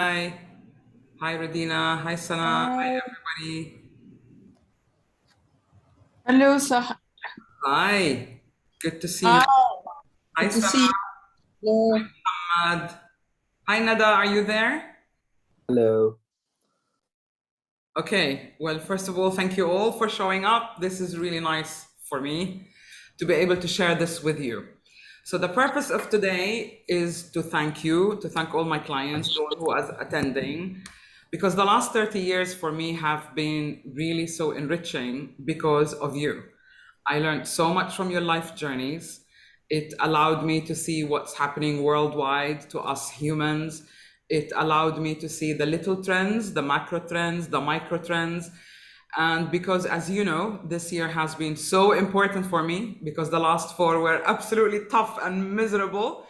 Hi. Hi, Radina. Hi, Sana. Hi, Hi. everybody. Hello, Sahar. Hi. Good to see you. Hi. Hi, Good to Sana. see you. Hello. Ahmad. Hi, Nada. Are you there? Hello. Okay. Well, first of all, thank you all for showing up. This is really nice for me to be able to share this with you. So the purpose of today is to thank you, to thank all my clients, all who are attending, because the last 30 years for me have been really so enriching because of you. I learned so much from your life journeys. It allowed me to see what's happening worldwide to us humans. It allowed me to see the little trends, the macro trends, the micro trends. And because, as you know, this year has been so important for me because the last four were absolutely tough and miserable.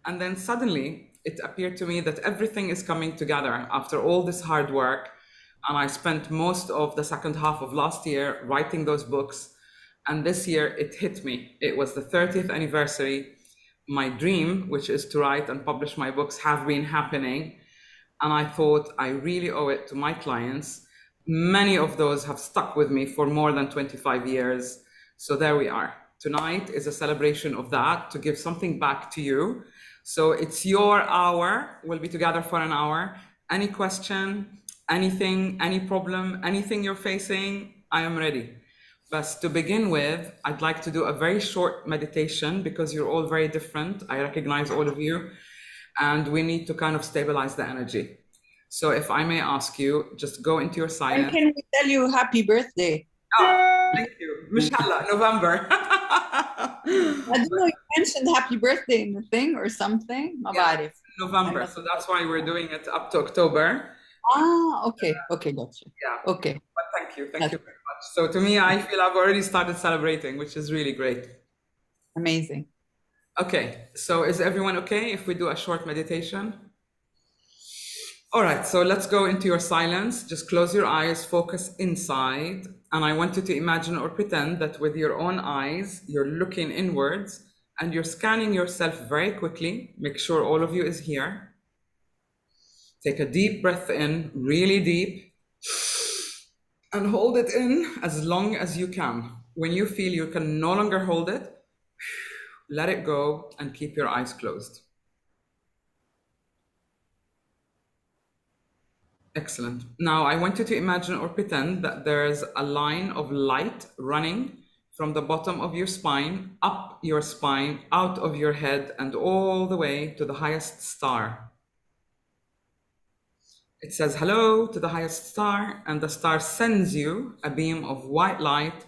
And then suddenly it appeared to me that everything is coming together after all this hard work. And I spent most of the second half of last year writing those books. And this year it hit me. It was the 30th anniversary. My dream, which is to write and publish my books, have been happening. And I thought I really owe it to my clients. Many of those have stuck with me for more than 25 years. So there we are. Tonight is a celebration of that to give something back to you. So it's your hour. We'll be together for an hour. Any question, anything, any problem, anything you're facing, I am ready. But to begin with, I'd like to do a very short meditation because you're all very different. I recognize all of you, and we need to kind of stabilize the energy. So if I may ask you, just go into your When silence. can we tell you happy birthday? Oh, thank you. Mashallah, November. I don't know, you mentioned happy birthday in the thing or something. ما Yeah, بعرف. I November. must So have that's why we're doing it up to October. Okay. Okay, gotcha. Yeah, Okay. but thank you. Thank That's you very much. So to me, I feel I've already started celebrating, which is really great. amazing. Okay, so is everyone okay if we do a short meditation? All right, so let's go into your silence. Just close your eyes, focus inside. And I want you to imagine or pretend that with your own eyes, you're looking inwards and you're scanning yourself very quickly. Make sure all of you is here. Take a deep breath in, really deep, and hold it in as long as you can. When you feel you can no longer hold it, let it go and keep your eyes closed. Excellent. Now I want you to imagine or pretend that there's a line of light running from the bottom of your spine, up your spine, out of your head, and all the way to the highest star. It says hello to the highest star, and the star sends you a beam of white light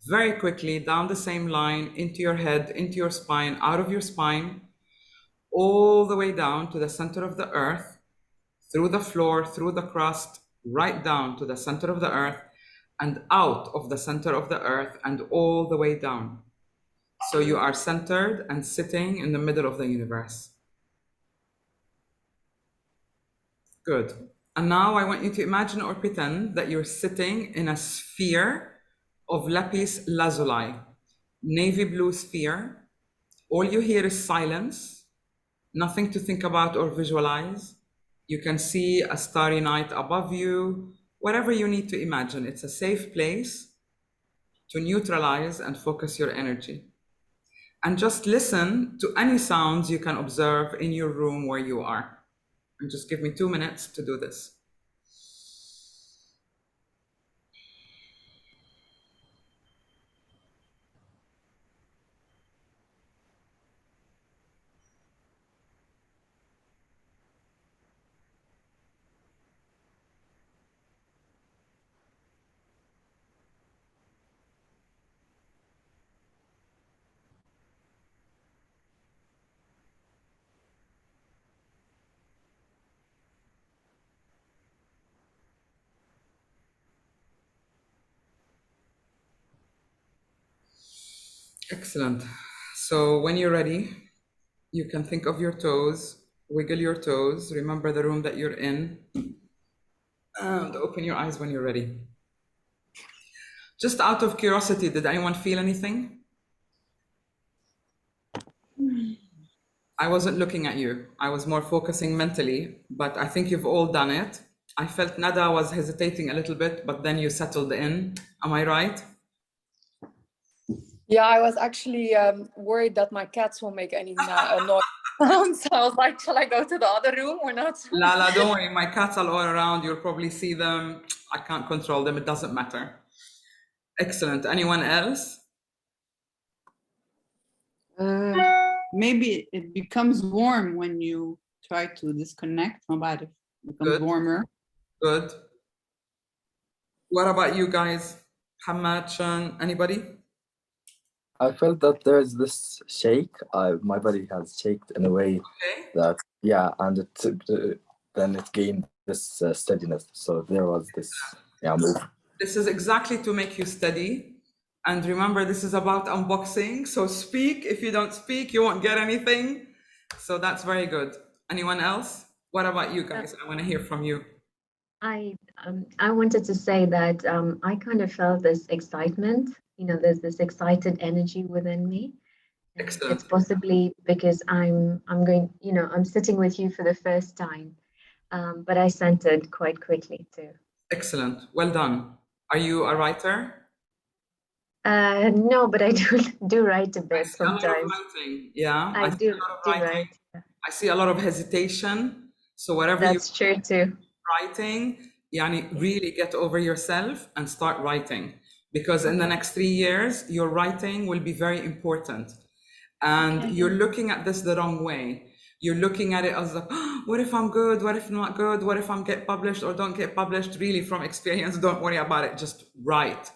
very quickly down the same line into your head, into your spine, out of your spine, all the way down to the center of the earth, through the floor, through the crust, right down to the center of the earth, and out of the center of the earth, and all the way down. So you are centered and sitting in the middle of the universe. Good. And now I want you to imagine or pretend that you're sitting in a sphere of lapis lazuli, navy blue sphere. All you hear is silence, nothing to think about or visualize. You can see a starry night above you, whatever you need to imagine. It's a safe place to neutralize and focus your energy. And just listen to any sounds you can observe in your room where you are. And just give me 2 minutes to do this. Excellent. So when you're ready, you can think of your toes, wiggle your toes, remember the room that you're in, and open your eyes when you're ready. Just out of curiosity, did anyone feel anything? I wasn't looking at you. I was more focusing mentally, but I think you've all done it. I felt Nada was hesitating a little bit, but then you settled in. Am I right? Yeah, I was actually worried that my cats will make any noise. So I was like, shall I go to the other room or not? Lala, don't worry. My cats are all around. You'll probably see them. I can't control them. It doesn't matter. Excellent. Anyone else? Maybe it becomes warm when you try to disconnect from it. It becomes Good. warmer. Good. What about you guys? Hamad, Shan, anybody? I felt that there's this shake. My body has shaked in a way Okay. that, yeah, and then it gained this steadiness. So there was this, move. This is exactly to make you steady. And remember, this is about unboxing. So speak. If you don't speak, you won't get anything. So that's very good. Anyone else? What about you guys? I want to hear from you. I wanted to say that I kind of felt this excitement. There's this excited energy within me. And Excellent. it's possibly because I'm sitting with you for the first time, but I centered quite quickly too. Excellent. Well done. Are you a writer? No, but I do write a bit A lot of sometimes. writing. Yeah. I see do a lot of do writing. write. I see a lot of hesitation. So whatever That's true too. writing, yani really get over yourself and start writing, because in the next 3 years your writing will be very important. And you're looking at this the wrong way. You're looking at it as like, oh, what if I'm good? What if I'm not good? What if I'm get published or don't get published? Really, from experience, don't worry about it. Just write.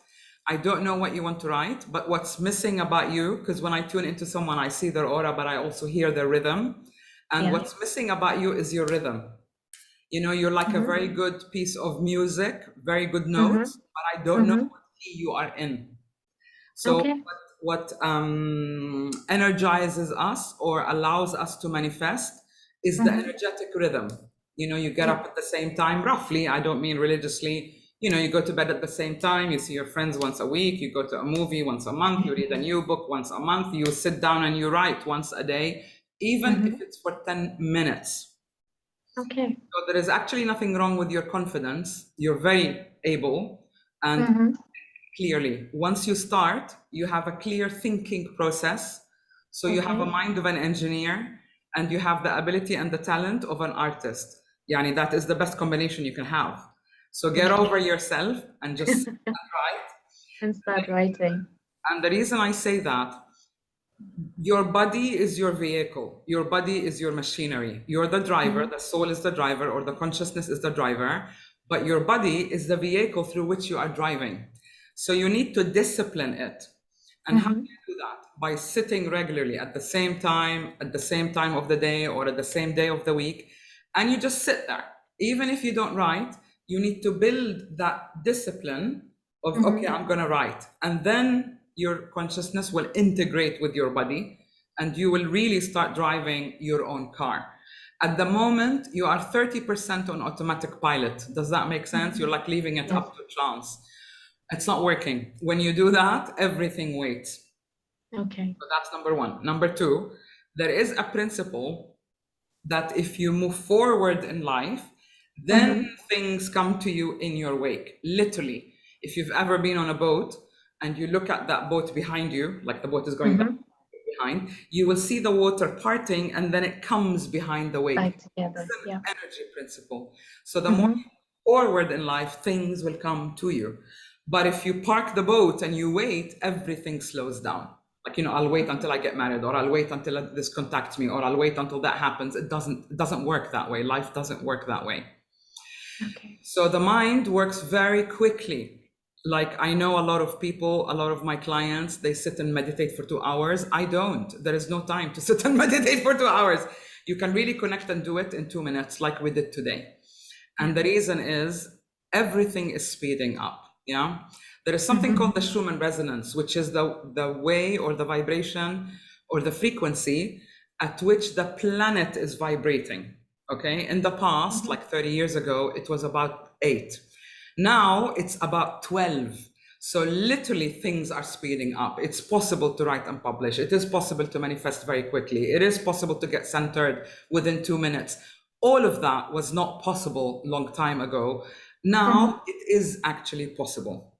I don't know what you want to write, but what's missing about you, because when I tune into someone, I see their aura, but I also hear their rhythm. And what's missing about you is your rhythm. You're like a very good piece of music, very good notes, but I don't know what key you are in. So what energizes us or allows us to manifest is the energetic rhythm. You get up at the same time, roughly. I don't mean religiously. You go to bed at the same time, you see your friends once a week, you go to a movie once a month, you read a new book once a month, you sit down and you write once a day, even if it's for 10 minutes. Okay. So there is actually nothing wrong with your confidence. You're very able and clearly. Once you start, you have a clear thinking process. So you have a mind of an engineer and you have the ability and the talent of an artist. Yani, that is the best combination you can have. So get over yourself and just write. And start writing. And the reason I say that, your body is your vehicle. Your body is your machinery. You're the driver. The soul is the driver, or the consciousness is the driver. But your body is the vehicle through which you are driving. So you need to discipline it. And how do you do that? By sitting regularly at the same time of the day, or at the same day of the week. And you just sit there. Even if you don't write, you need to build that discipline of, okay, I'm going to write. And then your consciousness will integrate with your body and you will really start driving your own car. At the moment, you are 30% on automatic pilot. Does that make sense? You're like leaving it up to chance. It's not working. When you do that, everything waits. Okay. So that's number one. Number two, there is a principle that if you move forward in life, then things come to you in your wake. Literally, if you've ever been on a boat and you look at that boat behind you, like the boat is going behind, you will see the water parting and then it comes behind the wake. Back together. It's an Yeah. energy principle. So the more you move forward in life, things will come to you. But if you park the boat and you wait, everything slows down. Like, I'll wait until I get married, or I'll wait until this contacts me, or I'll wait until that happens. It doesn't work that way. Life doesn't work that way. Okay. So the mind works very quickly. Like, I know a lot of people, a lot of my clients, they sit and meditate for 2 hours. I don't. There is no time to sit and meditate for 2 hours. You can really connect and do it in 2 minutes, like we did today. And the reason is everything is speeding up. Yeah. There is something called the Schumann resonance, which is the way or the vibration or the frequency at which the planet is vibrating. Okay. In the past, like 30 years ago, it was about 8. Now it's about 12. So literally things are speeding up. It's possible to write and publish. It is possible to manifest very quickly. It is possible to get centered within 2 minutes. All of that was not possible long time ago. Now it is actually possible.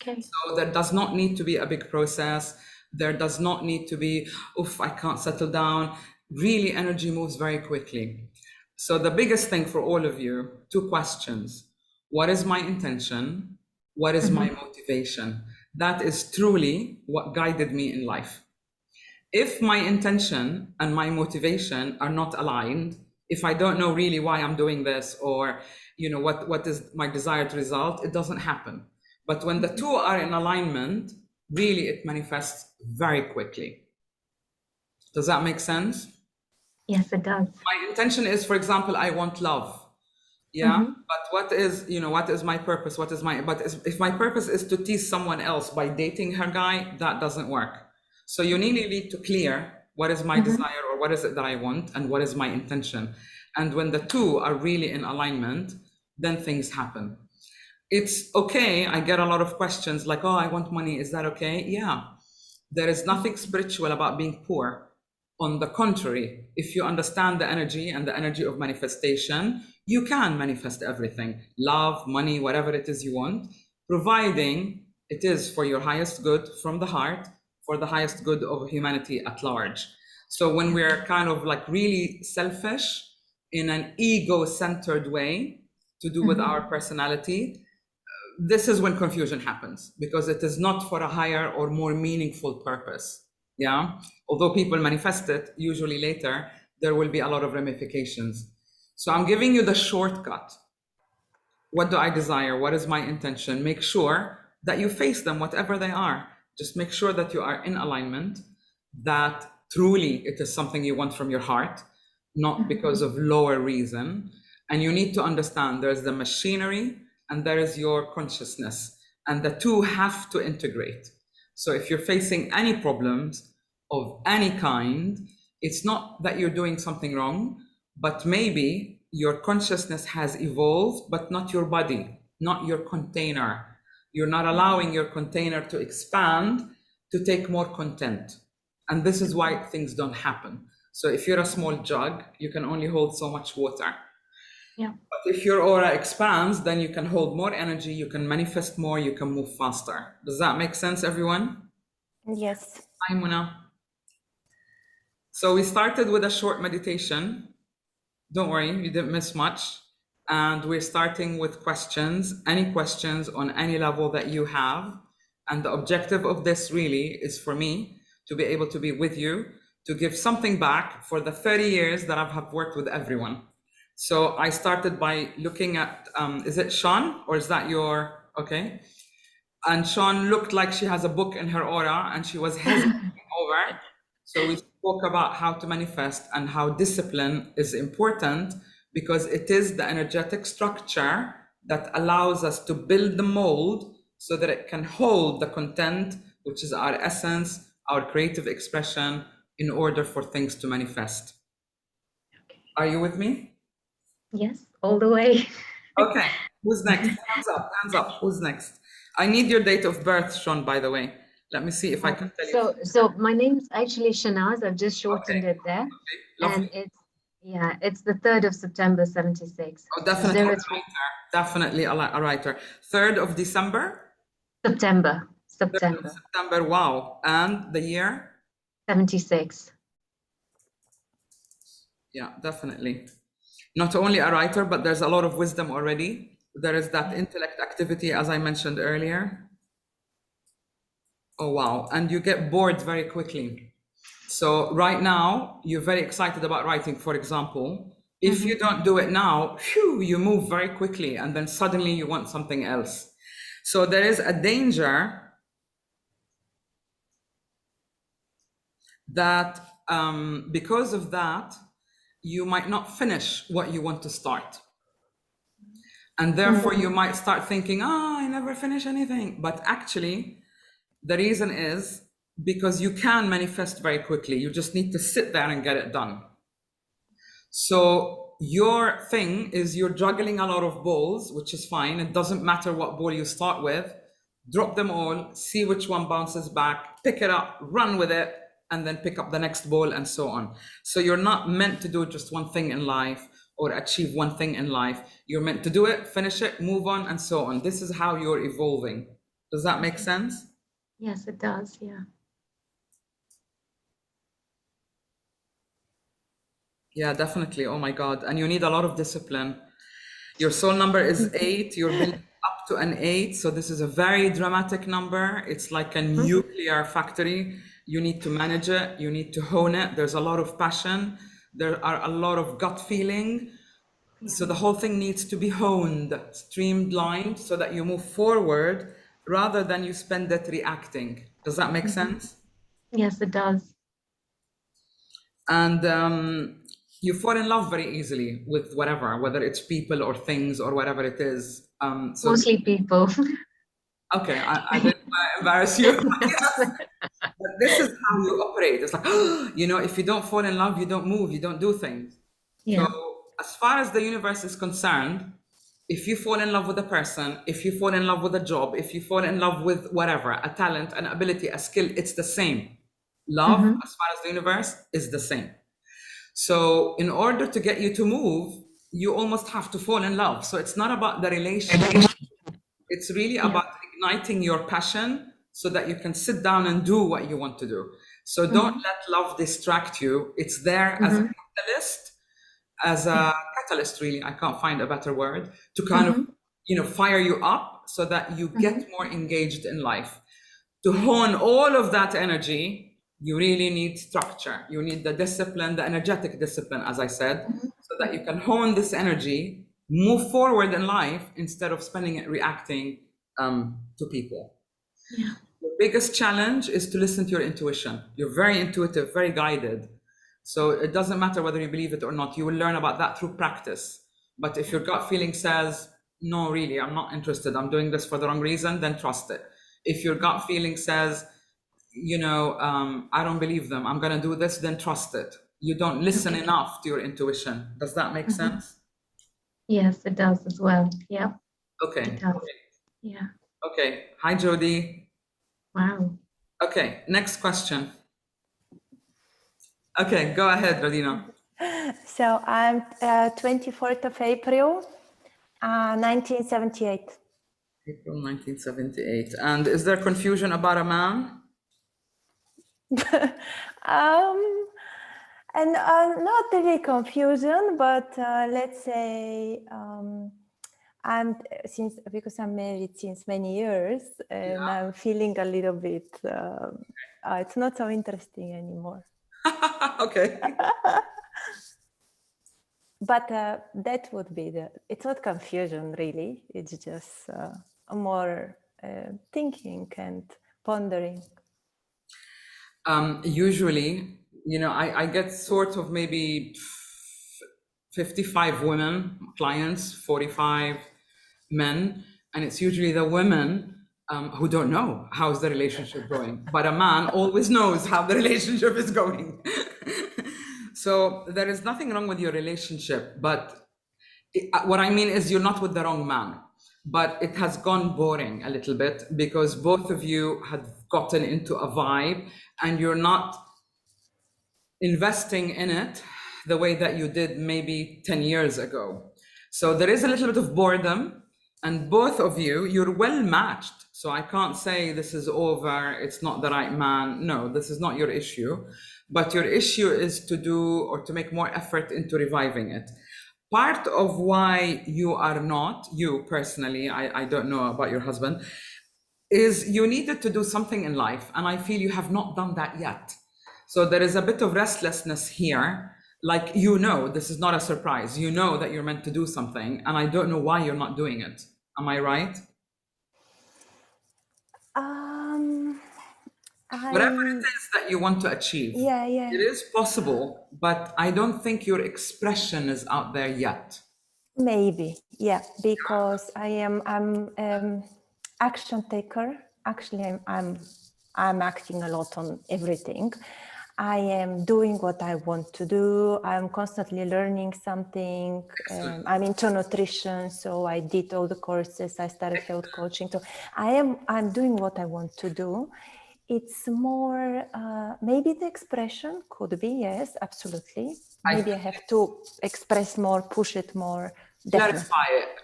Okay. So there does not need to be a big process. There does not need to be, oof, I can't settle down. Really, energy moves very quickly. So the biggest thing for all of you, 2 questions. What is my intention? What is my motivation? That is truly what guided me in life. If my intention and my motivation are not aligned, if I don't know really why I'm doing this, or what is my desired result, it doesn't happen. But when the 2 are in alignment, really it manifests very quickly. Does that make sense? Yes, it does. My intention is, for example, I want love. Yeah. But what is my purpose? If my purpose is to tease someone else by dating her guy, that doesn't work. So you really need to clear what is my desire, or what is it that I want, and what is my intention. And when the 2 are really in alignment, then things happen. It's okay. I get a lot of questions like, oh, I want money. Is that okay? Yeah. There is nothing spiritual about being poor. On the contrary, if you understand the energy and the energy of manifestation, you can manifest everything, love, money, whatever it is you want, providing it is for your highest good from the heart, for the highest good of humanity at large. So when we're kind of like really selfish in an ego-centered way to do with our personality, this is when confusion happens, because it is not for a higher or more meaningful purpose. Yeah. Although people manifest it, usually later there will be a lot of ramifications. So I'm giving you the shortcut. What do I desire? What is my intention? Make sure that you face them, whatever they are. Just make sure that you are in alignment, that truly it is something you want from your heart, not because of lower reason. And you need to understand there's the machinery and there is your consciousness, and the 2 have to integrate. So if you're facing any problems of any kind, it's not that you're doing something wrong, but maybe your consciousness has evolved, but not your body, not your container. You're not allowing your container to expand to take more content. And this is why things don't happen. So if you're a small jug, you can only hold so much water. Yeah. But if your aura expands, then you can hold more energy, you can manifest more, you can move faster. Does that make sense, everyone? Yes. Hi, Muna. So we started with a short meditation. Don't worry, you didn't miss much. And we're starting with questions, any questions on any level that you have. And the objective of this really is for me to be able to be with you, to give something back for the 30 years that I have worked with everyone. So I started by looking at, is it Sean, or is that your, okay? And Sean looked like she has a book in her aura and she was hesitating over. So we spoke about how to manifest and how discipline is important, because it is the energetic structure that allows us to build the mold so that it can hold the content, which is our essence, our creative expression, in order for things to manifest. Are you with me? Yes, all the way. Okay, who's next? Hands up, who's next? I need your date of birth, Sean, by the way. Let me see if I can tell you. So my name's actually Shanaz. I've just shortened it there. Lovely. And it's the 3rd of September, 76. Oh, definitely a 03 writer. Definitely a writer. 3rd of December? September. 3rd of September, wow. And the year? 76. Yeah, definitely. Not only a writer, but there's a lot of wisdom already. There is that intellect activity, as I mentioned earlier. Oh, wow. And you get bored very quickly. So right now, you're very excited about writing, for example. If you don't do it now, phew, you move very quickly, and then suddenly you want something else. So there is a danger that because of that, you might not finish what you want to start. And therefore you might start thinking, I never finish anything. But actually, the reason is because you can manifest very quickly. You just need to sit there and get it done. So your thing is you're juggling a lot of balls, which is fine. It doesn't matter what ball you start with. drop them all, see which one bounces back, pick it up, run with it, and then pick up the next ball, and so on. So you're not meant to do just one thing in life or achieve one thing in life. You're meant to do it, finish it, move on, and so on. This is how you're evolving. Does that make sense? Yes, it does. Yeah. Yeah, definitely. Oh my God. And you need a lot of discipline. Your soul number is 8. You're building up to an 8. So this is a very dramatic number. It's like a nuclear factory. You need to manage it. You need to hone it. There's a lot of passion. There are a lot of gut feeling. So the whole thing needs to be honed, streamlined, so that you move forward rather than you spend it reacting. Does that make sense? Yes, it does. And you fall in love very easily with whatever, whether it's people or things or whatever it is. So Mostly people. okay, I didn't want to embarrass you. But this is how you operate. It's like, if you don't fall in love, you don't move, you don't do things. Yeah. So as far as the universe is concerned, if you fall in love with a person, if you fall in love with a job, if you fall in love with whatever, a talent, an ability, a skill, it's the same. Love, as far as the universe, is the same. So in order to get you to move, you almost have to fall in love. So it's not about the relationship. It's really about igniting your passion so that you can sit down and do what you want to do. So don't let love distract you. It's there as a catalyst, really. I can't find a better word to kind of, fire you up so that you get more engaged in life. To hone all of that energy, you really need structure. You need the discipline, the energetic discipline, as I said, so that you can hone this energy, move forward in life instead of spending it reacting to people. Yeah. The biggest challenge is to listen to your intuition. You're very intuitive, very guided. So it doesn't matter whether you believe it or not. You will learn about that through practice. But if your gut feeling says, no, really, I'm not interested, I'm doing this for the wrong reason, then trust it. If your gut feeling says, I don't believe them, I'm going to do this, then trust it. You don't listen enough to your intuition. Does that make sense? Yes, it does as well. Yeah. Okay. It does. Yeah. Okay. Hi, Jody. Wow. Okay. Next question. Okay. Go ahead, Radina. So I'm 24th of April, 1978. April 1978. And is there confusion about a man? And not really confusion, but let's say because I'm married since many years, and I'm feeling a little bit. It's not so interesting anymore. Okay. But that would be it's not confusion really. It's just more thinking and pondering. Usually, I get sort of maybe 55 women clients, 45 men, and it's usually the women who don't know how's the relationship going, but a man always knows how the relationship is going. So there is nothing wrong with your relationship, but what I mean is you're not with the wrong man, but it has gone boring a little bit because both of you had gotten into a vibe and you're not investing in it the way that you did maybe 10 years ago. So there is a little bit of boredom, and both of you, you're well matched. So I can't say this is over, it's not the right man. No, this is not your issue. But your issue is to do or to make more effort into reviving it. Part of why you are not, you personally, I don't know about your husband, is you needed to do something in life. And I feel you have not done that yet. So there is a bit of restlessness here. Like, this is not a surprise. You know that you're meant to do something. And I don't know why you're not doing it. Am I right? Whatever it is that you want to achieve, it is possible, but I don't think your expression is out there yet. Maybe, because I'm action taker. Actually, I'm acting a lot on everything, I am doing what I want to do. I'm constantly learning something. I'm into nutrition, so I did all the courses. I started health coaching. So I'm doing what I want to do. It's more, maybe the expression could be, yes, absolutely. Maybe I have to express more, push it more. Definitely.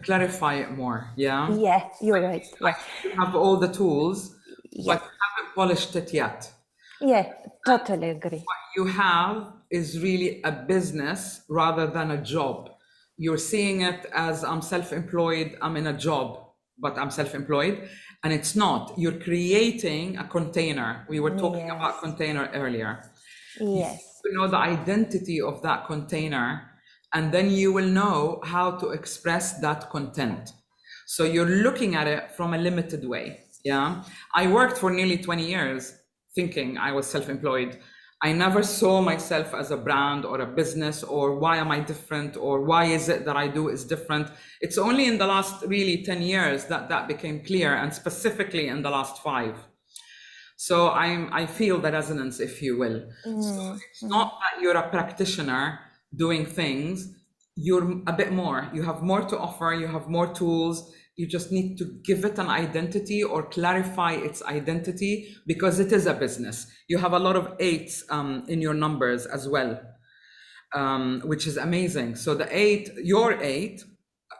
Clarify it more. Yeah. Yeah, you're right. Yeah. You have all the tools, Yeah. but you haven't polished it yet. Yeah, totally agree. What you have is really a business rather than a job. You're seeing it as I'm self-employed, I'm in a job, but I'm self-employed. And it's not. You're creating a container. We were talking about Yes. container earlier. Yes. You know the identity of that container, and then you will know how to express that content. So you're looking at it from a limited way. Yeah. I worked for nearly 20 years thinking I was self-employed. I never saw myself as a brand or a business, or why am I different, or why is it that I do is different. It's only in the last really 10 years that that became clear, and specifically in the last 5. So I feel the resonance, if you will. So it's not that you're a practitioner doing things, you're a bit more. You have more to offer, you have more tools. You just need to give it an identity or clarify its identity, because it is a business. You have a lot of 8s in your numbers as well, which is amazing. So the 8, your 8,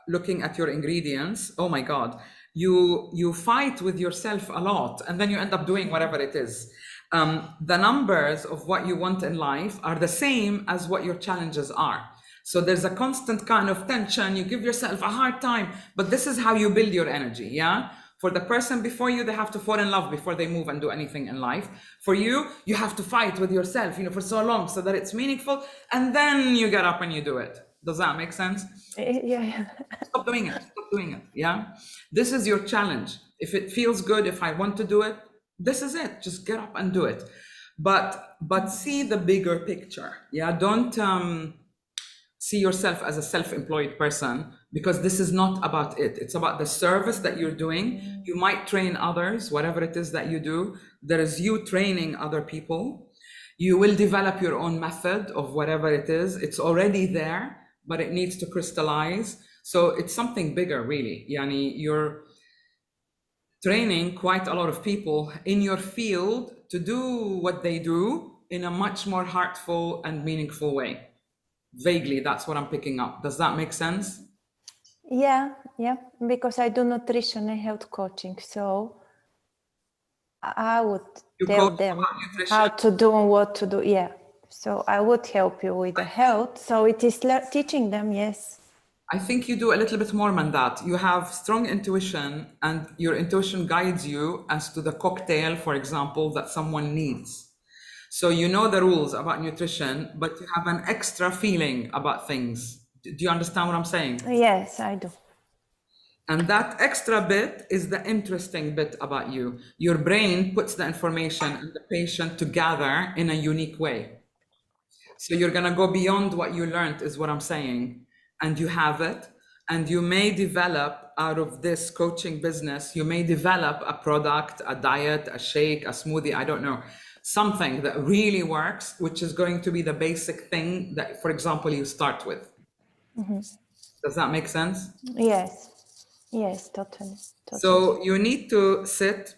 looking at your ingredients, oh my God, you fight with yourself a lot, and then you end up doing whatever it is. The numbers of what you want in life are the same as what your challenges are. So there's a constant kind of tension. You give yourself a hard time, but this is how you build your energy. Yeah. For the person before you, they have to fall in love before they move and do anything in life. For you, you have to fight with yourself, for so long so that it's meaningful, and then you get up and you do it. Does that make sense? Yeah. Stop doing it. Stop doing it. Yeah. This is your challenge. If it feels good, if I want to do it, this is it. Just get up and do it. But see the bigger picture. Yeah. Don't see yourself as a self-employed person, because this is not about it. It's about the service that you're doing. You might train others, whatever it is that you do. There is you training other people. You will develop your own method of whatever it is. It's already there, but it needs to crystallize. So it's something bigger, really. Yani, you're training quite a lot of people in your field to do what they do in a much more heartful and meaningful way. Vaguely, that's what I'm picking up. Does that make sense? Yeah, because I do nutrition and health coaching, so I would tell them how to do and what to do. Yeah, so I would help you with the health. So it is teaching them, yes. I think you do a little bit more than that. You have strong intuition, and your intuition guides you as to the cocktail, for example, that someone needs. So you know the rules about nutrition, but you have an extra feeling about things. Do you understand what I'm saying? Yes, I do. And that extra bit is the interesting bit about you. Your brain puts the information and the patient together in a unique way. So you're going to go beyond what you learned, is what I'm saying. And you have it. And you may develop out of this coaching business, you may develop a product, a diet, a shake, a smoothie, I don't know, something that really works, which is going to be the basic thing that, for example, you start with. Does that make sense? Yes, totally. So you need to sit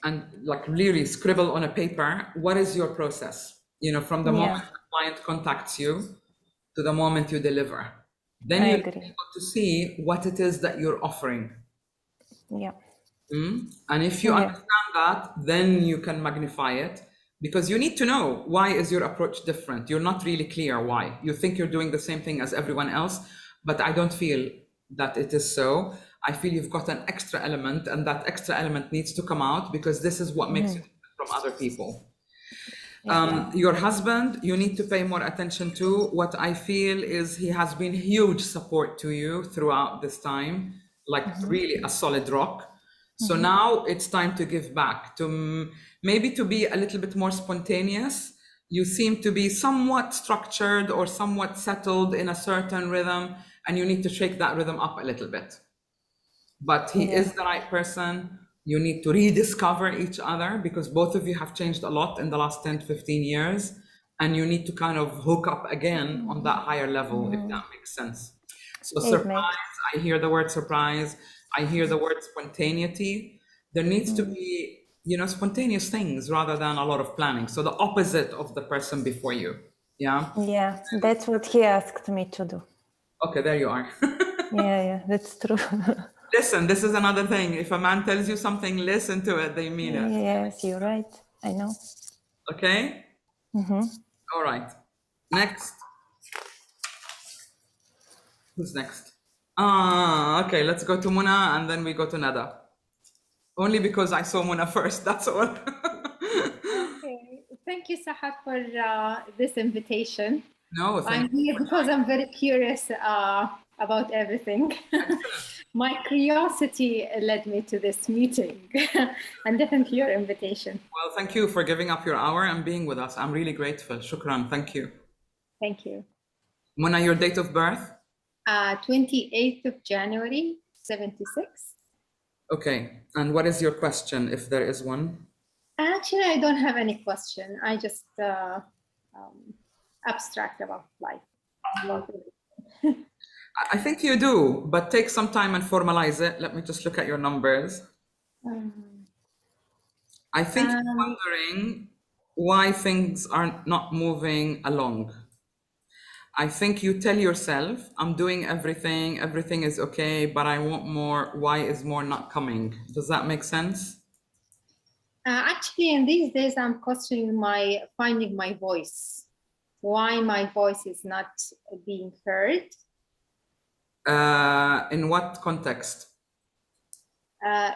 and like really scribble on a paper, what is your process? From the moment the client contacts you to the moment you deliver. Then you'll be able to see what it is that you're offering. Yeah. And if you understand that, then you can magnify it, because you need to know, why is your approach different? You're not really clear why. You think you're doing the same thing as everyone else, but I don't feel that it is so. I feel you've got an extra element, and that extra element needs to come out, because this is what makes you different from other people. Your husband, you need to pay more attention to. What I feel is he has been huge support to you throughout this time, like really a solid rock. So now it's time to give back, to maybe to be a little bit more spontaneous. You seem to be somewhat structured or somewhat settled in a certain rhythm, and you need to shake that rhythm up a little bit. But he is the right person You need to rediscover each other because both of you have changed a lot in the last 10 to 15 years. And you need to kind of hook up again on that higher level, if that makes sense. So It makes. surprise, I hear the word surprise. I hear the word spontaneity. There needs to be, spontaneous things rather than a lot of planning. So the opposite of the person before you. Yeah. Yeah, that's what he asked me to do. Okay, there you are. Yeah, that's true. Listen, this is another thing. If a man tells you something, listen to it. They mean it. Yes, you're right. I know. Okay? All right. Next. Who's next? Okay, let's go to Muna and then we go to Nada. Only because I saw Muna first, that's all. Okay. Thank you, Sahar, for this invitation. No, I'm thank you. here because I'm very curious about everything. My curiosity led me to this meeting and definitely your invitation. Well, thank you for giving up your hour and being with us. I'm really grateful. Shukran. Thank you. Thank you. Muna, your date of birth? 28th of January, 76. Okay. And what is your question, if there is one? Actually, I don't have any question. I just abstract about life. I think you do, but take some time and formalize it. Let me just look at your numbers. I think you're wondering why things are not moving along. I think you tell yourself, I'm doing everything, everything is okay, but I want more. Why is more not coming? Does that make sense? Actually, in these days, I'm questioning finding my voice. Why my voice is not being heard? In what context?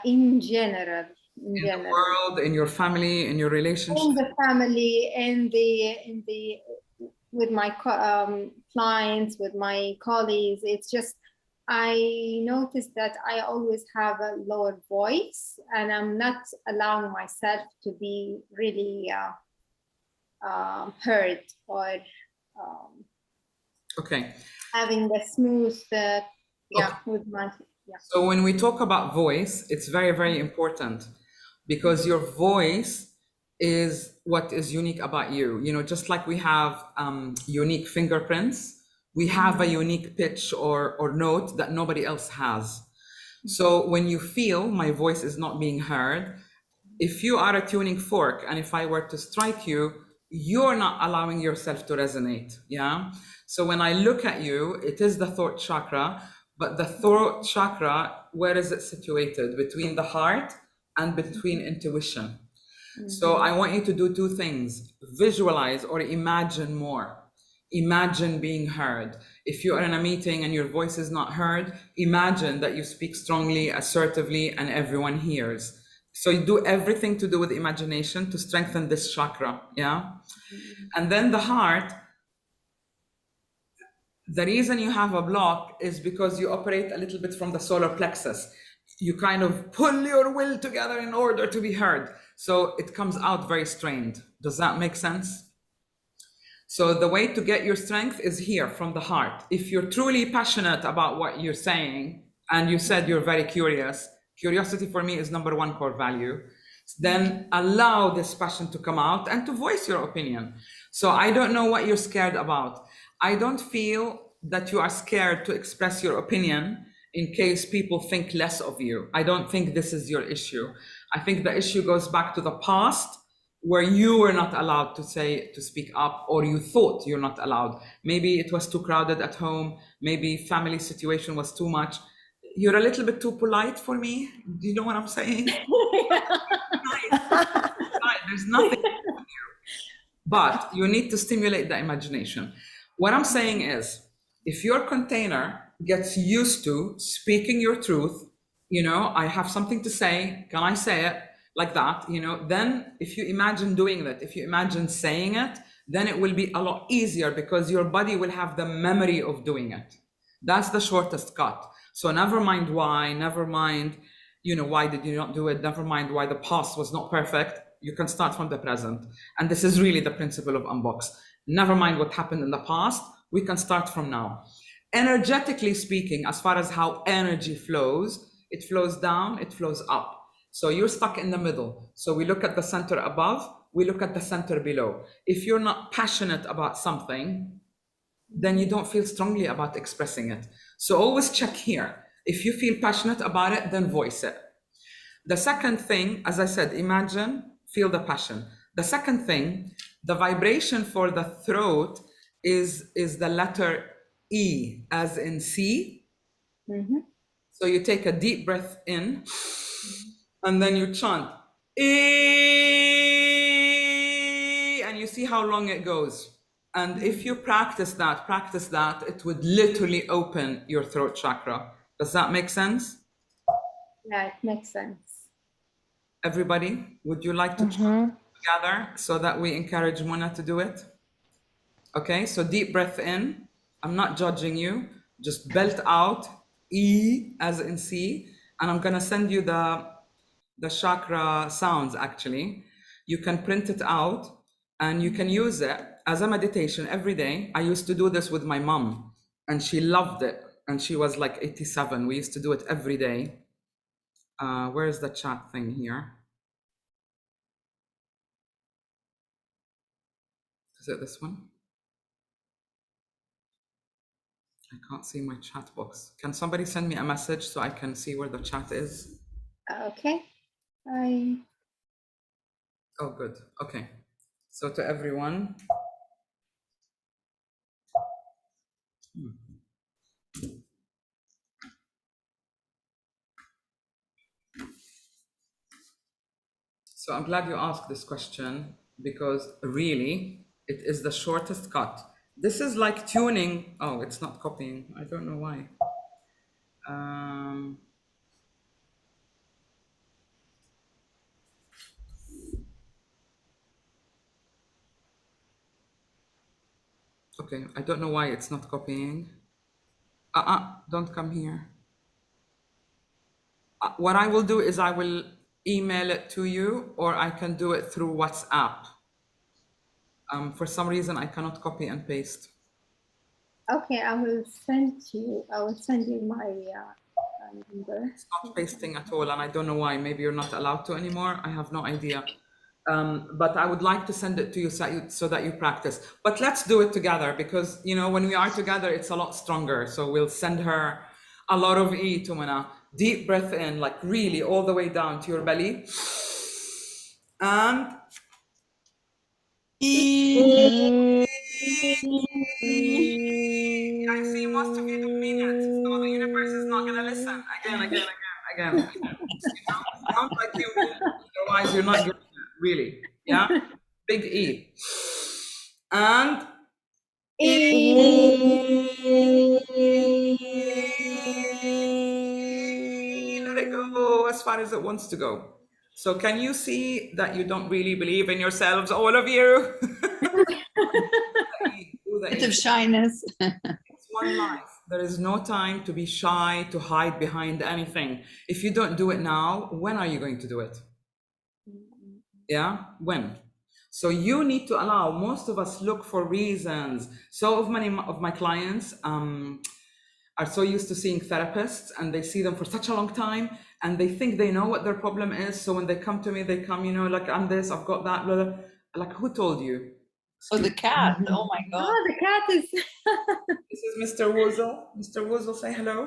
In general. In the world, in your family, in your relationship? In the family, with my clients, with my colleagues. It's just, I noticed that I always have a lower voice and I'm not allowing myself to be really heard or Okay. having the smooth, with my, So when we talk about voice, it's very, very important because your voice is what is unique about you. You know, just like we have unique fingerprints, we have a unique pitch or note that nobody else has. So when you feel my voice is not being heard, if you are a tuning fork and if I were to strike you, you're not allowing yourself to resonate. Yeah. So when I look at you, it is the throat chakra, but the throat chakra, where is it situated? Between the heart and between intuition. So I want you to do two things: visualize or imagine more. Imagine being heard. If you are in a meeting and your voice is not heard, imagine that you speak strongly, assertively, and everyone hears. So you do everything to do with imagination to strengthen this chakra, yeah? And then the heart, the reason you have a block is because you operate a little bit from the solar plexus. You kind of pull your will together in order to be heard. So it comes out very strained. Does that make sense? So the way to get your strength is here from the heart. If you're truly passionate about what you're saying, and you said you're very curious, curiosity for me is number one core value, then allow this passion to come out and to voice your opinion. So I don't know what you're scared about. I don't feel that you are scared to express your opinion in case people think less of you. I don't think this is your issue. I think the issue goes back to the past where you were not allowed to speak up, or you thought you're not allowed. Maybe it was too crowded at home. Maybe family situation was too much. You're a little bit too polite for me. Do you know what I'm saying? There's nothing wrong with you. But you need to stimulate the imagination. What I'm saying is, if your container gets used to speaking your truth, I have something to say, can I say it? Like that, then if you imagine doing that, if you imagine saying it, then it will be a lot easier because your body will have the memory of doing it. That's the shortest cut. So never mind why, never mind, why did you not do it? Never mind why the past was not perfect. You can start from the present. And this is really the principle of Unbox. Never mind what happened in the past. We can start from now. Energetically speaking, as far as how energy flows, it flows down, it flows up. So you're stuck in the middle. So we look at the center above, we look at the center below. If you're not passionate about something, then you don't feel strongly about expressing it. So always check here. If you feel passionate about it, then voice it. The second thing, as I said, imagine, feel the passion. The second thing, the vibration for the throat is the letter E, as in C. Mhm. So you take a deep breath in, and then you chant E, and you see how long it goes. And if you practice that, it would literally open your throat chakra. Does that make sense? Yeah, it makes sense. Everybody, would you like to chant together so that we encourage Mona to do it? Okay, so deep breath in. I'm not judging you. Just belt out E, as in C, and I'm gonna send you the chakra sounds. Actually, you can print it out and you can use it as a meditation every day. I used to do this with my mom, and she loved it, and she was like 87. We used to do it every day. Where's the chat thing here? Is it this one? I can't see my chat box. Can somebody send me a message so I can see where the chat is? Okay. I Oh, good. Okay. So to everyone, so I'm glad you asked this question, because really it is the shortest cut. This is like tuning. Oh, it's not copying. I don't know why. Um, okay, I don't know why it's not copying. Don't come here. What I will do is I will email it to you, or I can do it through WhatsApp. For some reason, I cannot copy and paste. okay. I will send you my number. It's not pasting at all, and I don't know why. Maybe you're not allowed to anymore. I have no idea. But I would like to send it to you so that you practice. But let's do it together, because when we are together, it's a lot stronger. So we'll send her a lot of E to Mana. Deep breath in, like really all the way down to your belly. And I see most of you don't mean it. So the universe is not gonna listen. Again. Sounds like you mean it. Otherwise you're not getting it, really. Yeah? Big E. And let it go as far as it wants to go. So can you see that you don't really believe in yourselves, all of you? Do the Bit of E. shyness. It's one life. There is no time to be shy, to hide behind anything. If you don't do it now, when are you going to do it? Yeah, when? So you need to allow. Most of us look for reasons. So of many of my clients are so used to seeing therapists, and they see them for such a long time, and they think they know what their problem is. So when they come to me, they come, like, I'm this, I've got that, blah, blah. Like, who told you? Oh, the cat. Oh my God. Oh, the cat is. This is Mr. Wozel. Mr. Wozel, say hello.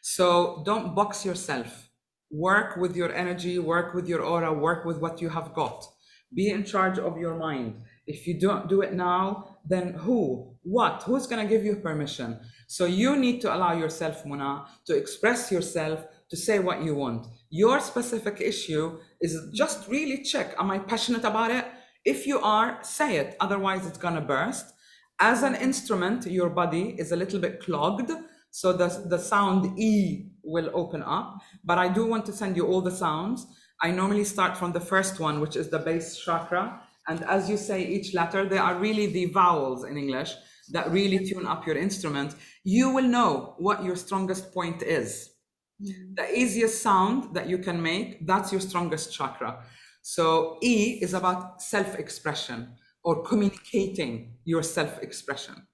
So don't box yourself. Work with your energy, work with your aura, work with what you have got. Be in charge of your mind. If you don't do it now, then who's going to give you permission? So you need to allow yourself, Mona, to express yourself, to say what you want. Your specific issue is just really check, am I passionate about it? If you are, say it, otherwise it's going to burst. As an instrument, your body is a little bit clogged, so the sound E will open up. But I do want to send you all the sounds. I normally start from the first one, which is the base chakra. And as you say each letter, they are really the vowels in English that really tune up your instrument. You will know what your strongest point is. The easiest sound that you can make, that's your strongest chakra. So E is about self-expression or communicating your self-expression.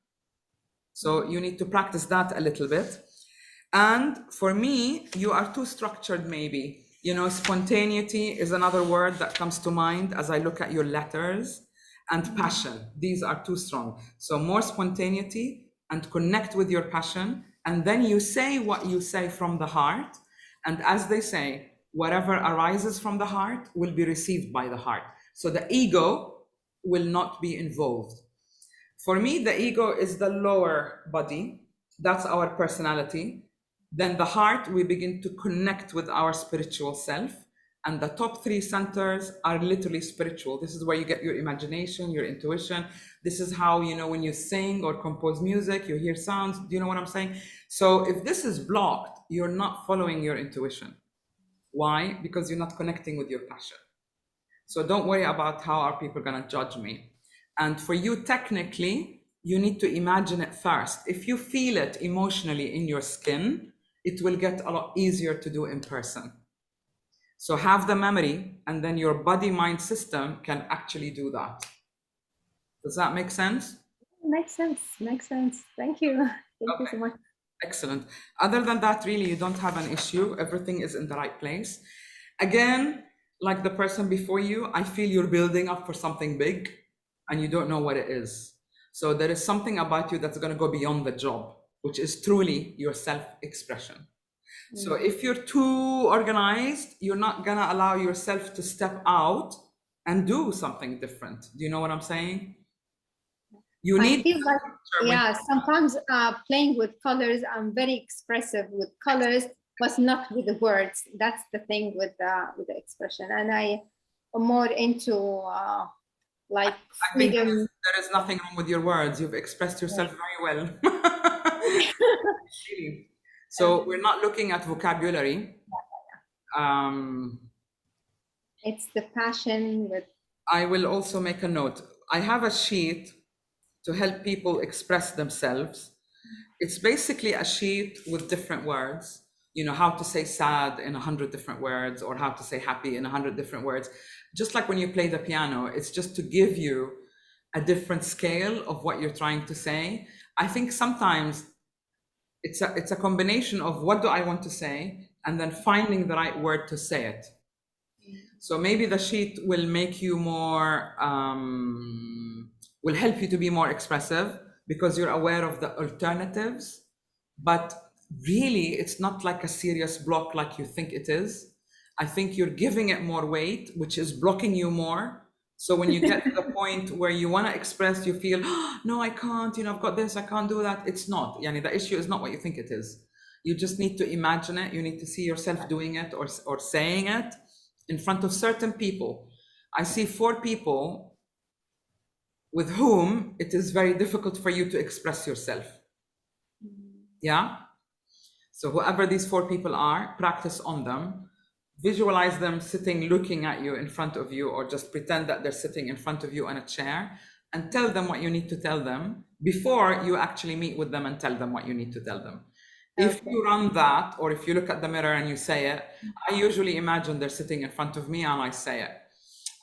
So you need to practice that a little bit. And for me, you are too structured, maybe. You know, spontaneity is another word that comes to mind as I look at your letters, and passion. These are too strong. So more spontaneity and connect with your passion. And then you say what you say from the heart. And as they say, whatever arises from the heart will be received by the heart. So the ego will not be involved. For me, the ego is the lower body. That's our personality. Then the heart, we begin to connect with our spiritual self. And the top three centers are literally spiritual. This is where you get your imagination, your intuition. This is how, you know, when you sing or compose music, you hear sounds. Do you know what I'm saying? So if this is blocked, you're not following your intuition. Why? Because you're not connecting with your passion. So don't worry about how are people going to judge me. And for you, technically, you need to imagine it first. If you feel it emotionally in your skin, it will get a lot easier to do in person. So have the memory, and then your body-mind system can actually do that. Does that make sense? Makes sense. Makes sense. Thank you. Thank you so much. Excellent. Other than that, really, you don't have an issue. Everything is in the right place. Again, like the person before you, I feel you're building up for something big and you don't know what it is. So there is something about you that's going to go beyond the job, which is truly your self-expression. So if you're too organized, you're not going to allow yourself to step out and do something different. Do you know what I'm saying? You I need feel like, structure when- yeah, sometimes playing with colors, I'm very expressive with colors, but not with the words. That's the thing with the expression. And I am more into like I think freedom. there is nothing wrong with your words. You've expressed yourself very well. Really. So we're not looking at vocabulary. It's the passion with. I will also make a note. I have a sheet to help people express themselves. It's basically a sheet with different words. You know, how to say sad in 100 different words, or how to say happy in 100 different words. Just like when you play the piano, it's just to give you a different scale of what you're trying to say. I think sometimes it's a combination of what do I want to say, and then finding the right word to say it. So maybe the sheet will make you more, will help you to be more expressive because you're aware of the alternatives. But really, it's not like a serious block like you think it is. I think you're giving it more weight, which is blocking you more. So when you get to the point where you want to express, you feel, oh, no, I can't, you know, I've got this, I can't do that. It's not. Yani, the issue is not what you think it is. You just need to imagine it. You need to see yourself doing it or saying it in front of certain people. I see 4 people with whom it is very difficult for you to express yourself. Yeah? So whoever these 4 people are, practice on them. Visualize them sitting, looking at you in front of you, or just pretend that they're sitting in front of you on a chair, and tell them what you need to tell them before you actually meet with them and tell them what you need to tell them. If you run that, or if you look at the mirror and you say it, I usually imagine they're sitting in front of me and I say it.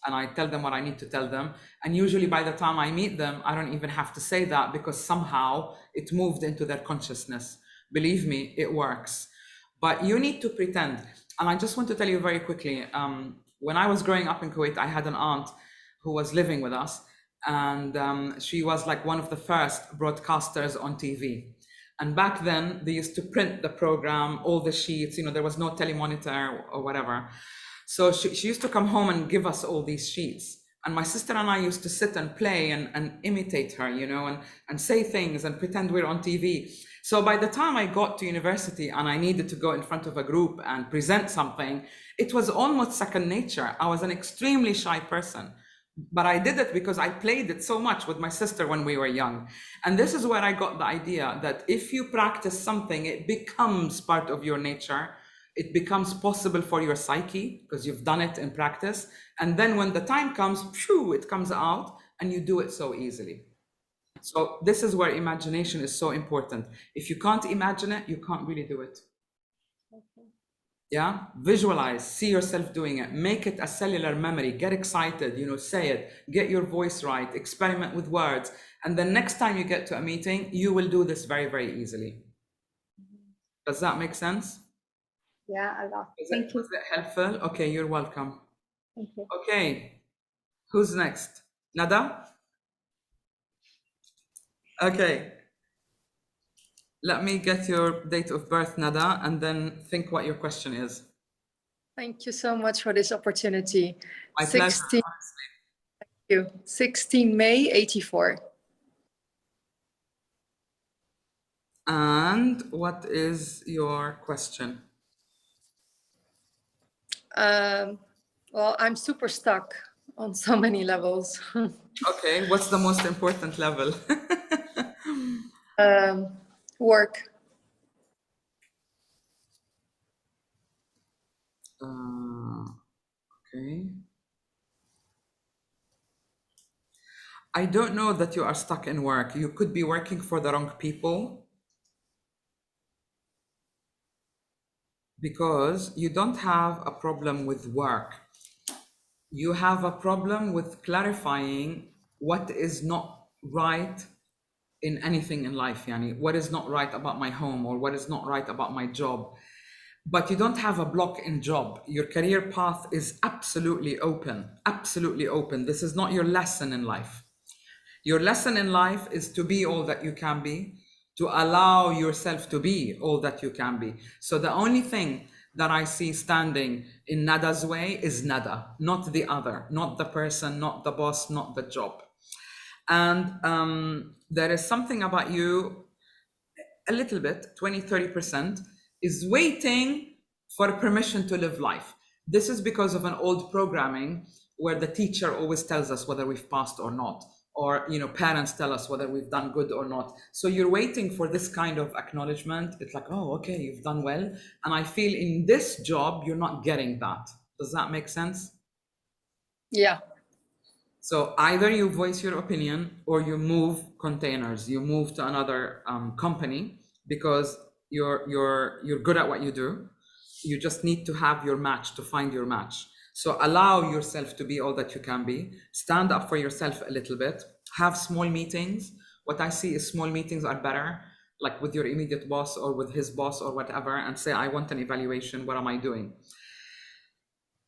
And I tell them what I need to tell them. And usually by the time I meet them, I don't even have to say that because somehow it moved into their consciousness. Believe me, it works. But you need to pretend. And I just want to tell you very quickly, when I was growing up in Kuwait, I had an aunt who was living with us. And she was like one of the first broadcasters on TV. And back then, they used to print the program, all the sheets, you know, there was no telemonitor or whatever. So she used to come home and give us all these sheets. And my sister and I used to sit and play and imitate her, you know, and say things and pretend we're on TV. So by the time I got to university and I needed to go in front of a group and present something, it was almost second nature. I was an extremely shy person. But I did it because I played it so much with my sister when we were young. And this is where I got the idea that if you practice something, it becomes part of your nature. It becomes possible for your psyche because you've done it in practice. And then when the time comes, phew, it comes out and you do it so easily. So this is where imagination is so important. If you can't imagine it, you can't really do it. Yeah, visualize, see yourself doing it, make it a cellular memory, get excited, you know, say it, get your voice right, experiment with words. And the next time you get to a meeting, you will do this very, very easily. Does that make sense? Yeah, a lot. Was Thank it, you. was it helpful? Okay, you're welcome. Thank you. Okay, who's next? Nada? Okay, let me get your date of birth, Nada, and then think what your question is. Thank you so much for this opportunity. My pleasure. 16, thank you. 16 May 84. And what is your question? Well, I'm super stuck on so many levels. Okay, what's the most important level? Work. Okay. I don't know that you are stuck in work. You could be working for the wrong people because you don't have a problem with work. You have a problem with clarifying what is not right in anything in life, yani what is not right about my home or what is not right about my job. But you don't have a block in job. Your career path is absolutely open, absolutely open. This is not your lesson in life. Your lesson in life is to be all that you can be, to allow yourself to be all that you can be. So the only thing that I see standing in Nada's way is Nada, not the other, not the person, not the boss, not the job. And there is something about you, a little bit, 20-30%, is waiting for permission to live life. This is because of an old programming where the teacher always tells us whether we've passed or not, or parents tell us whether we've done good or not. So you're waiting for this kind of acknowledgement. It's like, oh, okay, you've done well. And I feel in this job, you're not getting that. Does that make sense? Yeah. So either you voice your opinion or you move containers, you move to another company because you're good at what you do. You just need to have your match, to find your match. So allow yourself to be all that you can be. Stand up for yourself a little bit. Have small meetings. What I see is small meetings are better, like with your immediate boss or with his boss or whatever, and say, I want an evaluation. What am I doing?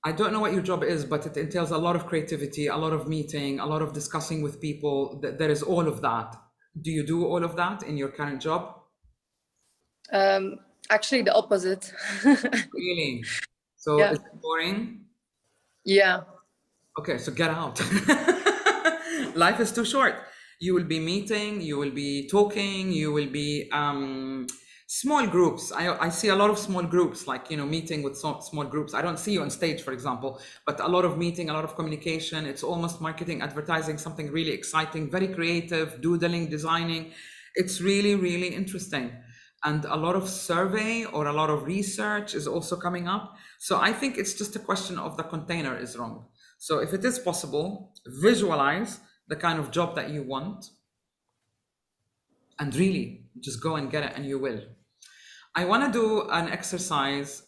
I don't know what your job is, but it entails a lot of creativity, a lot of meeting, a lot of discussing with people. There is all of that. Do you do all of that in your current job? Actually, the opposite. Really? So Yeah. is it boring? Yeah. Okay, so get out. Life is too short. You will be meeting, you will be talking, you will be small groups. I see a lot of small groups, like, meeting with small groups. I don't see you on stage, for example, but a lot of meeting, a lot of communication. It's almost marketing, advertising, something really exciting, very creative, doodling, designing. It's really, really interesting. And a lot of survey or a lot of research is also coming up. So I think it's just a question of the container is wrong. So if it is possible, visualize the kind of job that you want and really just go and get it, and you will. I want to do an exercise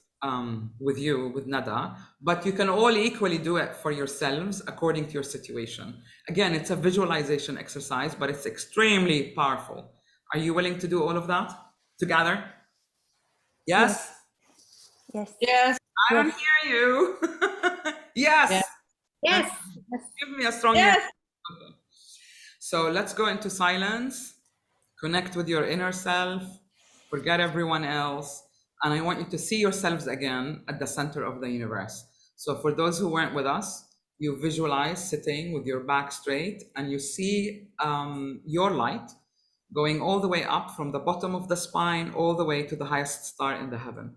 with you, with Nada, but you can all equally do it for yourselves according to your situation. Again, it's a visualization exercise, but it's extremely powerful. Are you willing to do all of that together? Yes? Yes. Yes. I don't hear you. Yes. Yeah. Yes. Give me a strong Yes. yes. Okay. So let's go into silence, connect with your inner self, forget everyone else. And I want you to see yourselves again at the center of the universe. So for those who weren't with us, you visualize sitting with your back straight and you see your light going all the way up from the bottom of the spine, all the way to the highest star in the heaven.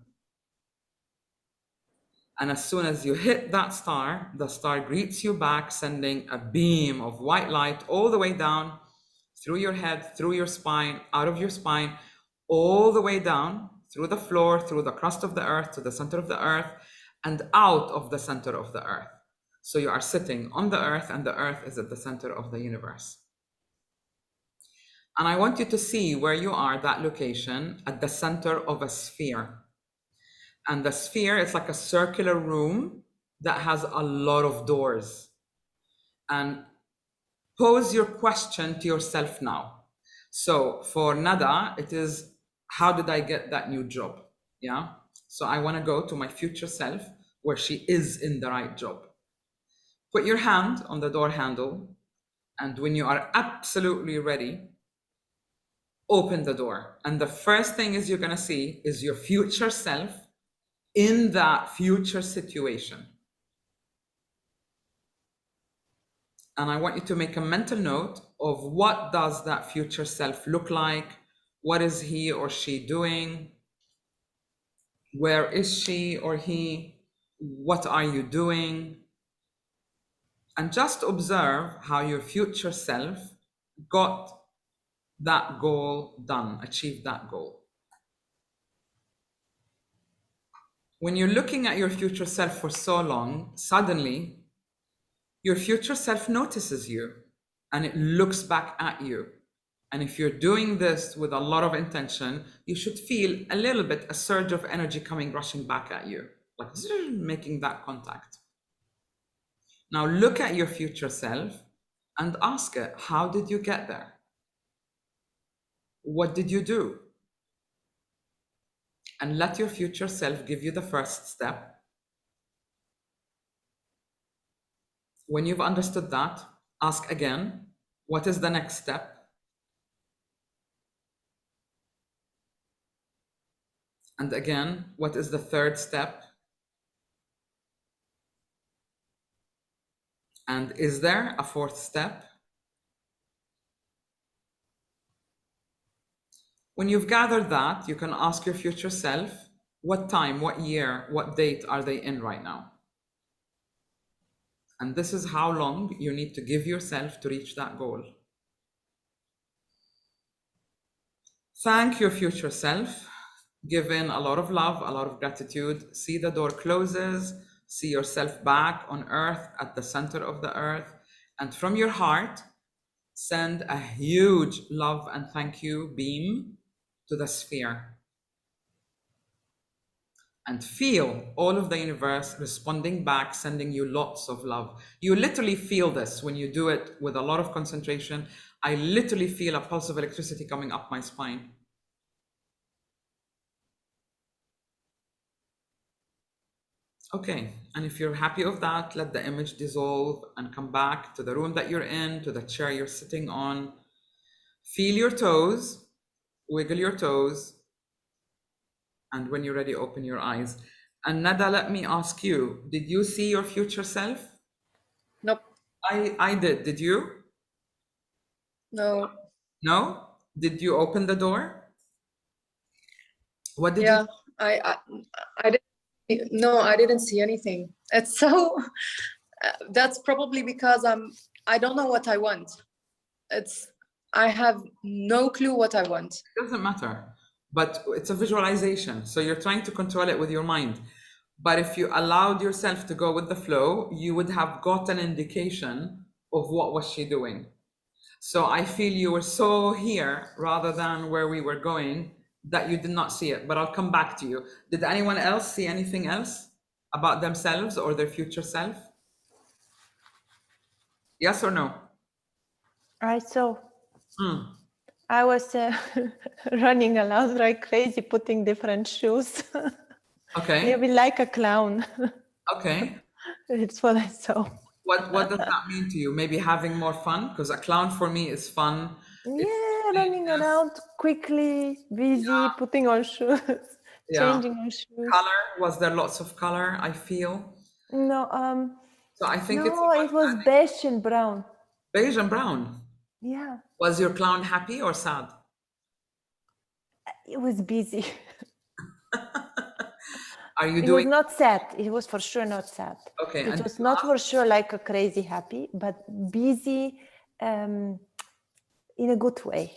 And as soon as you hit that star, the star greets you back, sending a beam of white light all the way down through your head, through your spine, out of your spine, all the way down through the floor, through the crust of the earth, to the center of the earth, and out of the center of the earth. So you are sitting on the earth, and the earth is at the center of the universe. And I want you to see where you are, that location, at the center of a sphere. And the sphere is like a circular room that has a lot of doors. And pose your question to yourself now. So for Nada, it is, how did I get that new job? Yeah. So I want to go to my future self where she is in the right job. Put your hand on the door handle, and when you are absolutely ready, open the door. And the first thing is you're going to see is your future self in that future situation. And I want you to make a mental note of what does that future self look like? What is he or she doing? Where is she or he? What are you doing? And just observe how your future self got that goal done, achieved that goal. When you're looking at your future self for so long, suddenly your future self notices you and it looks back at you. And if you're doing this with a lot of intention, you should feel a little bit, a surge of energy coming rushing back at you, like making that contact. Now look at your future self and ask it, how did you get there? What did you do? And let your future self give you the first step. When you've understood that, ask again, what is the next step? And again, what is the third step? And is there a fourth step? When you've gathered that, you can ask your future self, what time, what year, what date are they in right now? And this is how long you need to give yourself to reach that goal. Thank your future self. Give in a lot of love, a lot of gratitude. See the door closes. See yourself back on earth, at the center of the earth. And from your heart, send a huge love and thank you beam to the sphere. And feel all of the universe responding back, sending you lots of love. You literally feel this when you do it with a lot of concentration. I literally feel a pulse of electricity coming up my spine. Okay, and if you're happy with that, let the image dissolve and come back to the room that you're in, to the chair you're sitting on. Feel your toes, wiggle your toes, and when you're ready, open your eyes. And Nada, let me ask you, did you see your future self? Nope. I did. Did you? No. No? Did you open the door? What did Yeah. you? I didn't. No, I didn't see anything. It's so. That's probably because I don't know what I want. I have no clue what I want. It doesn't matter, but it's a visualization. So you're trying to control it with your mind. But if you allowed yourself to go with the flow, you would have got an indication of what was she doing. So I feel you were so here rather than where we were going that you did not see it, but I'll come back to you. Did anyone else see anything else about themselves or their future self? Yes or no? I saw. I was running around like crazy, putting different shoes. Okay. Maybe like a clown. Okay. It's what I saw. What does that mean to you? Maybe having more fun? Because a clown for me is fun. Yeah, running around quickly, busy, putting on shoes, changing on shoes. Color, was there lots of color, I feel? No, So I think it's no, it was beige and brown. beige and brown. Yeah, Was your clown happy or sad? it was busy. Are you It was doing not sad. It was for sure not sad. okay? It And was not for sure like a crazy happy, but busy in a good way.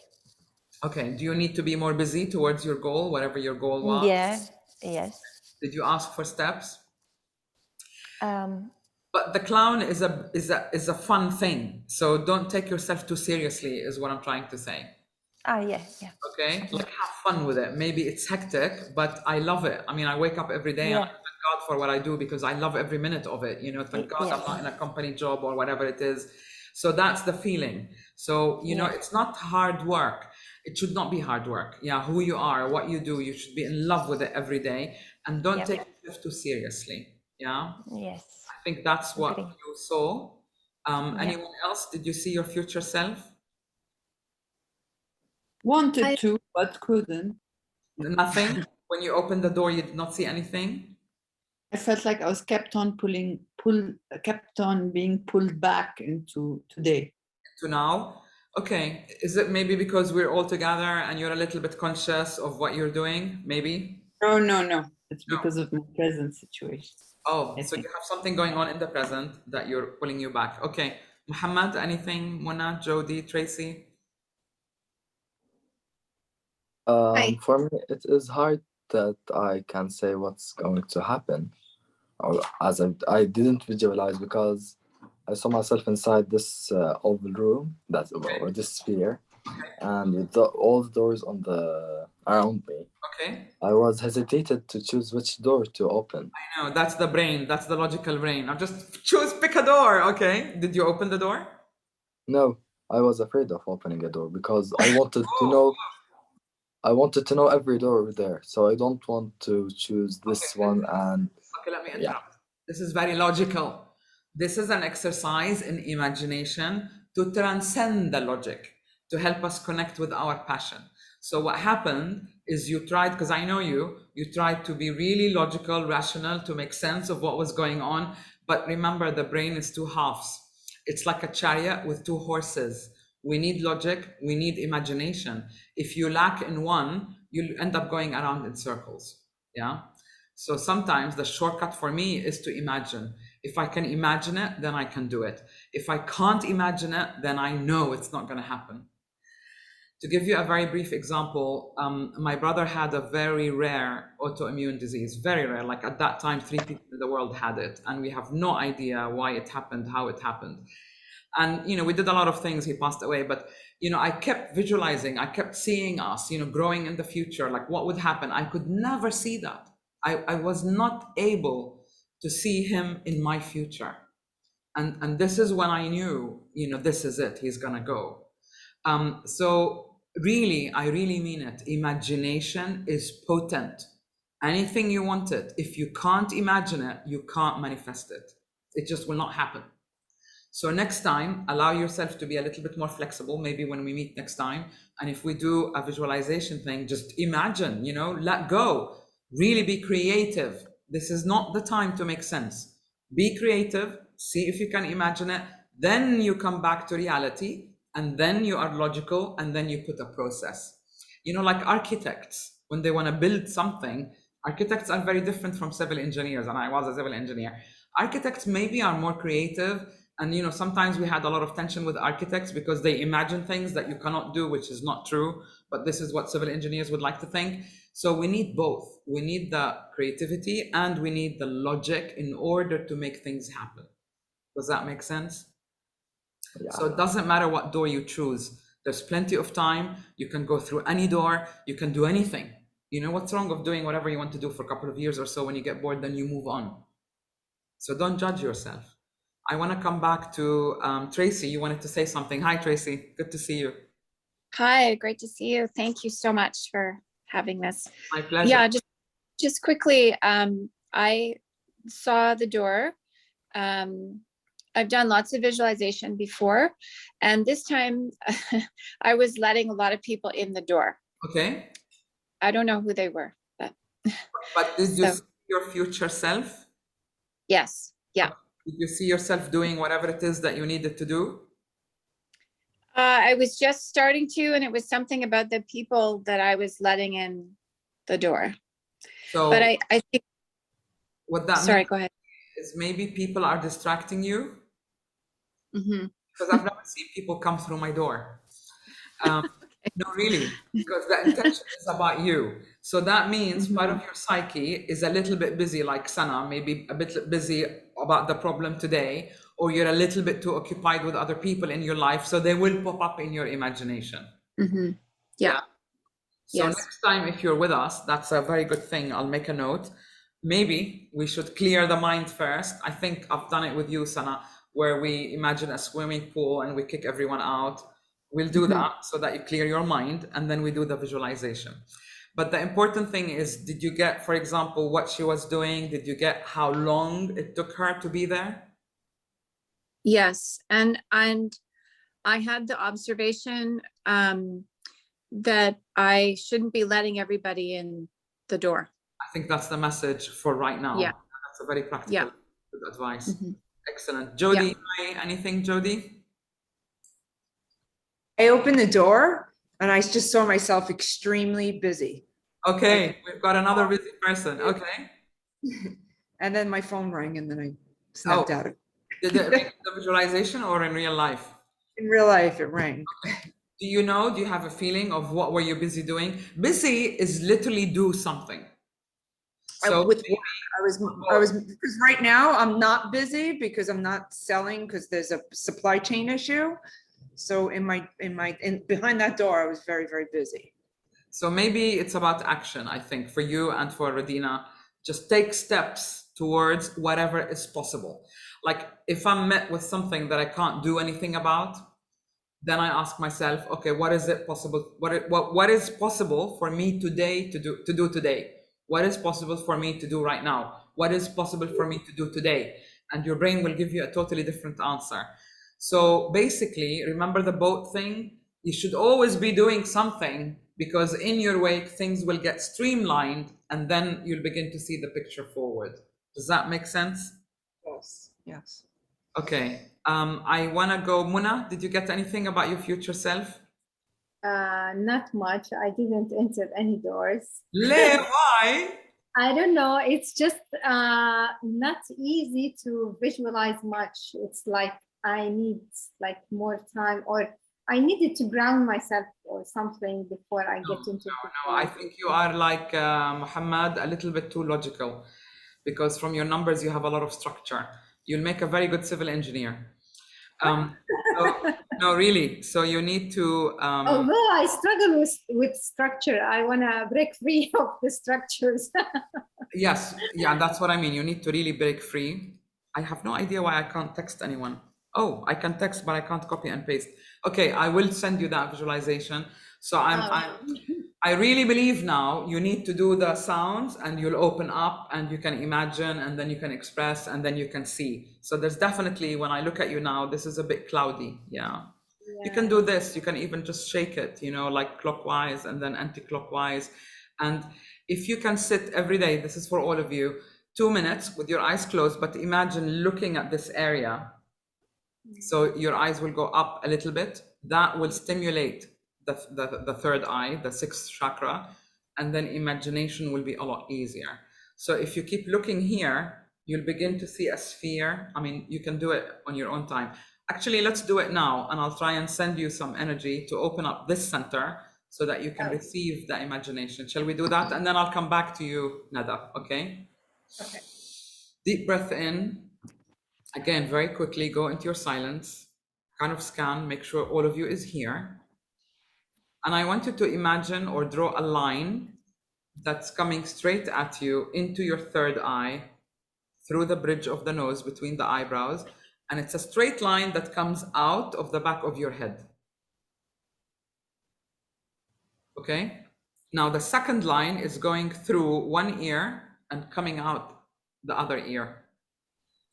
okay, do you need to be more busy towards your goal, whatever your goal was? Yeah, yes. Did you ask for steps? Um, But the clown is a fun thing. So don't take yourself too seriously, is what I'm trying to say. yeah. Okay, like have fun with it. Maybe it's hectic, but I love it. I mean, I wake up every day and I Yeah. thank God for what I do because I love every minute of it. You know, thank God I'm Yes. not in a company job or whatever it is. So that's the feeling. So, you know, Yeah. it's not hard work. it should not be hard work. Yeah, who you are, what you do, you should be in love with it every day, and don't Yep. take yourself too seriously. Yeah, Yes. I think that's what Agree. you saw. Yeah. Anyone else? Did you see your future self? Wanted I- to, but couldn't. Nothing. When you opened the door, you did not see anything. I felt like I was kept on being pulled back into today. To now. Okay, is it maybe because we're all together and you're a little bit conscious of what you're doing? Maybe. No. It's No. because of my present situation. Oh, I so think. you have something going on in the present that you're pulling you back. Okay, Muhammad, anything? Mona, Jody, Tracy. Hi. For me, it is hard that I can say what's going to happen, or as I didn't visualize because I saw myself inside this oval room or this sphere, and with all the doors on the around me. Okay. I was hesitated to choose which door to open. I know that's the brain. That's the logical brain. I'm just pick a door. Okay. Did you open the door? No, I was afraid of opening a door because I wanted to know. I wanted to know every door there, so I don't want to choose this Okay. one. And Okay, let me yeah, interrupt. This is very logical. This is an exercise in imagination to transcend the logic, to help us connect with our passion. So what happened is you tried, because I know you tried to be really logical, rational, to make sense of what was going on. But remember, the brain is two halves. It's like a chariot with two horses. We need logic, we need imagination. If you lack in one, you'll end up going around in circles. Yeah. So sometimes the shortcut for me is to imagine. If I can imagine it, then I can do it. If I can't imagine it, then I know it's not going to happen. To give you a very brief example, my brother had a very rare autoimmune disease, very rare. Like at that time, 3 people in the world had it, and we have no idea why it happened, how it happened. And we did a lot of things. He passed away, but I kept visualizing, I kept seeing us, growing in the future, like what would happen. I could never see that. I was not able to see him in my future. And this is when I knew, this is it, he's gonna go. So really, I really mean it. Imagination is potent. Anything you want it, if you can't imagine it, you can't manifest it. It just will not happen. So next time, allow yourself to be a little bit more flexible, maybe when we meet next time. And if we do a visualization thing, just imagine, let go, really be creative. This is not the time to make sense. Be creative, see if you can imagine it, then you come back to reality, and then you are logical, and then you put a process. Like architects, when they want to build something, architects are very different from civil engineers, and I was a civil engineer. Architects maybe are more creative, and sometimes we had a lot of tension with architects because they imagine things that you cannot do, which is not true, but this is what civil engineers would like to think. So we need both. We need the creativity and we need the logic in order to make things happen. Does that make sense? yeah. So it doesn't matter what door you choose. There's plenty of time. You can go through any door. You can do anything. What's wrong with doing whatever you want to do for a couple of years or so? When you get bored, then you move on. So don't judge yourself. I want to come back to Tracy. You wanted to say something. Hi, Tracy. Good to see you. Hi, great to see you. Thank you so much for having this. My pleasure. Yeah, just quickly, I saw the door. I've done lots of visualization before, and this time I was letting a lot of people in the door. Okay. I don't know who they were, but did you so, see your future self? yes, yeah. Did you see yourself doing whatever it is that you needed to do? I was just starting to, and it was something about the people that I was letting in the door. So, but I think. What that Sorry, means go ahead. is maybe people are distracting you. Mm-hmm. Because I've never seen people come through my door. No, really, because the intention is about you. So that means part of your psyche is a little bit busy, like Sana, maybe a bit busy about the problem today, or you're a little bit too occupied with other people in your life, so they will pop up in your imagination. Mm-hmm. Yeah. So Yes. next time, if you're with us, that's a very good thing. I'll make a note. Maybe we should clear the mind first. I think I've done it with you, Sana, where we imagine a swimming pool and we kick everyone out. We'll do that so that you clear your mind, and then we do the visualization. But the important thing is, did you get, for example, what she was doing? Did you get how long it took her to be there? Yes, and I had the observation that I shouldn't be letting everybody in the door. I think that's the message for right now. Yeah. That's a very practical Yeah. good advice. Mhm. Excellent. Jody, anything, Jody? I opened the door and I just saw myself extremely busy. Okay, we've got another busy person. Okay. And then my phone rang and then I snapped out of it. Did it ring the visualization or in real life? In real life, it rang. Do you know, do you have a feeling of what were you busy doing? Busy is literally do something. So With work, I was because right now I'm not busy because I'm not selling because there's a supply chain issue. So behind that door, I was very, very busy. So maybe it's about action, I think, for you and for Radina. Just take steps towards whatever is possible. Like if I'm met with something that I can't do anything about, then I ask myself, okay, what is it possible? What is possible for me today to do today? What is possible for me to do right now? What is possible for me to do today? And your brain will give you a totally different answer. So basically, remember the boat thing? You should always be doing something, because in your wake, things will get streamlined and then you'll begin to see the picture forward. Does that make sense? Yes. Yes. Okay. I want to go. Muna, did you get anything about your future self? Not much. I didn't enter any doors. Why? I don't know. It's just not easy to visualize much. It's like I need like more time, or I needed to ground myself or something before I get into No, I think you are like Muhammad, a little bit too logical, because from your numbers, you have a lot of structure. You'll make a very good civil engineer. No, really. So you need to. Although I struggle with structure, I want to break free of the structures. Yes, yeah, that's what I mean. You need to really break free. I have no idea why I can't text anyone. Oh, I can text, but I can't copy and paste. Okay, I will send you that visualization. So I really believe now you need to do the sounds and you'll open up and you can imagine and then you can express and then you can see. So there's definitely, when I look at you now, this is a bit cloudy. Yeah. You can do this. You can even just shake it, like clockwise and then anti-clockwise. And if you can sit every day, this is for all of you, 2 minutes with your eyes closed, but imagine looking at this area. So your eyes will go up a little bit. That will stimulate the third eye, the sixth chakra, and then imagination will be a lot easier. So if you keep looking here, you'll begin to see a sphere. I mean, you can do it on your own time. Actually, let's do it now, and I'll try and send you some energy to open up this center so that you can receive the imagination. Shall we do that? And then I'll come back to you, Nada, okay? Okay. Deep breath in. Again, very quickly, go into your silence, kind of scan, make sure all of you is here. And I want you to imagine or draw a line that's coming straight at you into your third eye, through the bridge of the nose between the eyebrows. And it's a straight line that comes out of the back of your head. Okay? Now the second line is going through one ear and coming out the other ear.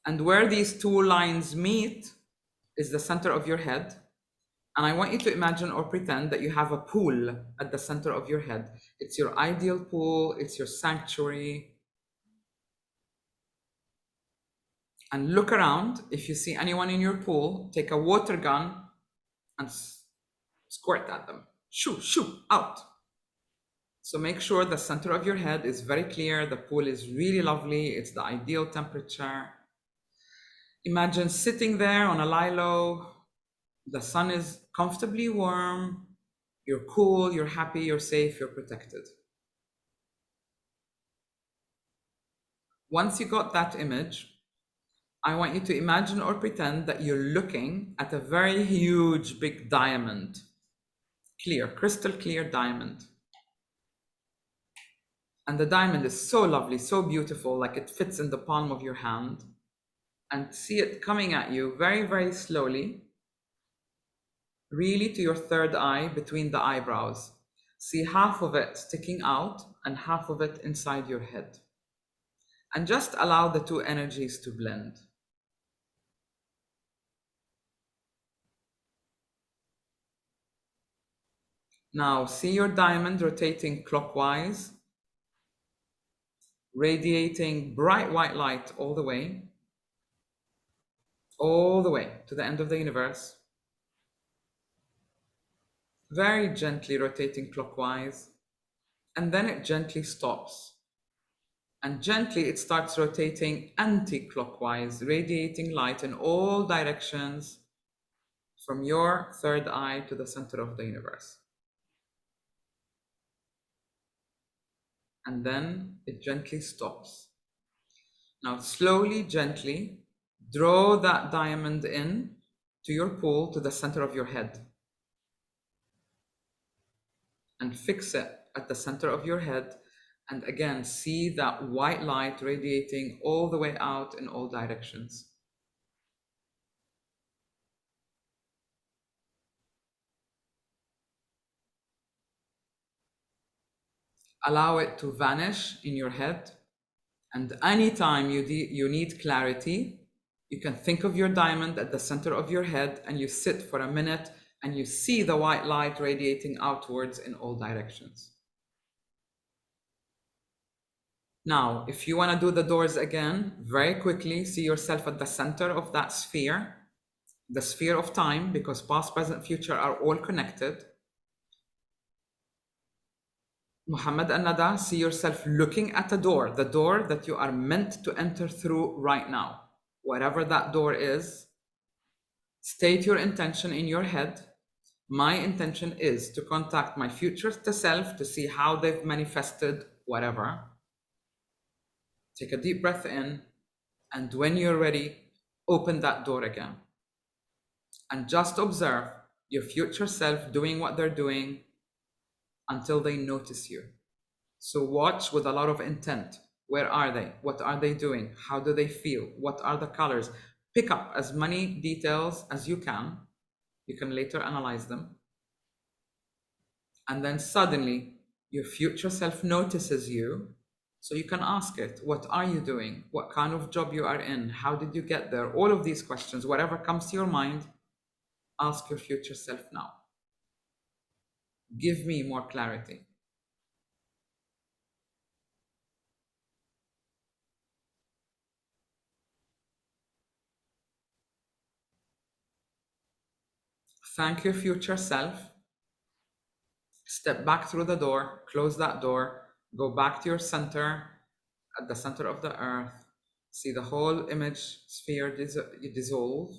And where these two lines meet is the center of your head. And I want you to imagine or pretend that you have a pool at the center of your head. It's your ideal pool, it's your sanctuary. And look around. If you see anyone in your pool, take a water gun and squirt at them. Shoo, shoo, out. So make sure the center of your head is very clear. The pool is really lovely. It's the ideal temperature. Imagine sitting there on a lilo. The sun is comfortably warm. You're cool, you're happy, you're safe, you're protected. Once you got that image, I want you to imagine or pretend that you're looking at a very huge, big diamond. Clear, crystal clear diamond. And the diamond is so lovely, so beautiful, like it fits in the palm of your hand. And see it coming at you very, very slowly. really to your third eye between the eyebrows. See half of it sticking out and half of it inside your head. And just allow the two energies to blend. Now see your diamond rotating clockwise, radiating bright white light all the way to the end of the universe. Very gently rotating clockwise, and then it gently stops. And gently it starts rotating anti-clockwise, radiating light in all directions from your third eye to the center of the universe. And then it gently stops. Now slowly, gently, draw that diamond in to your pool, to the center of your head. And fix it at the center of your head. And again, see that white light radiating all the way out in all directions. Allow it to vanish in your head. And anytime you need clarity, you can think of your diamond at the center of your head and you sit for a minute and you see the white light radiating outwards in all directions. Now, if you want to do the doors again, very quickly, see yourself at the center of that sphere, the sphere of time, because past, present, future are all connected. Muhammad and Nada, see yourself looking at a door, the door that you are meant to enter through right now. Whatever that door is, state your intention in your head. My intention is to contact my future self to see how they've manifested whatever. Take a deep breath in, and when you're ready, open that door again. And just observe your future self doing what they're doing until they notice you. So watch with a lot of intent. Where are they? What are they doing? How do they feel? What are the colors? Pick up as many details as you can. You can later analyze them. And then suddenly your future self notices you. So you can ask it, what are you doing? What kind of job you are in? How did you get there? All of these questions, whatever comes to your mind, ask your future self now. Give me more clarity. Thank your future self. Step back through the door, close that door, go back to your center, at the center of the earth. See the whole image sphere dissolve.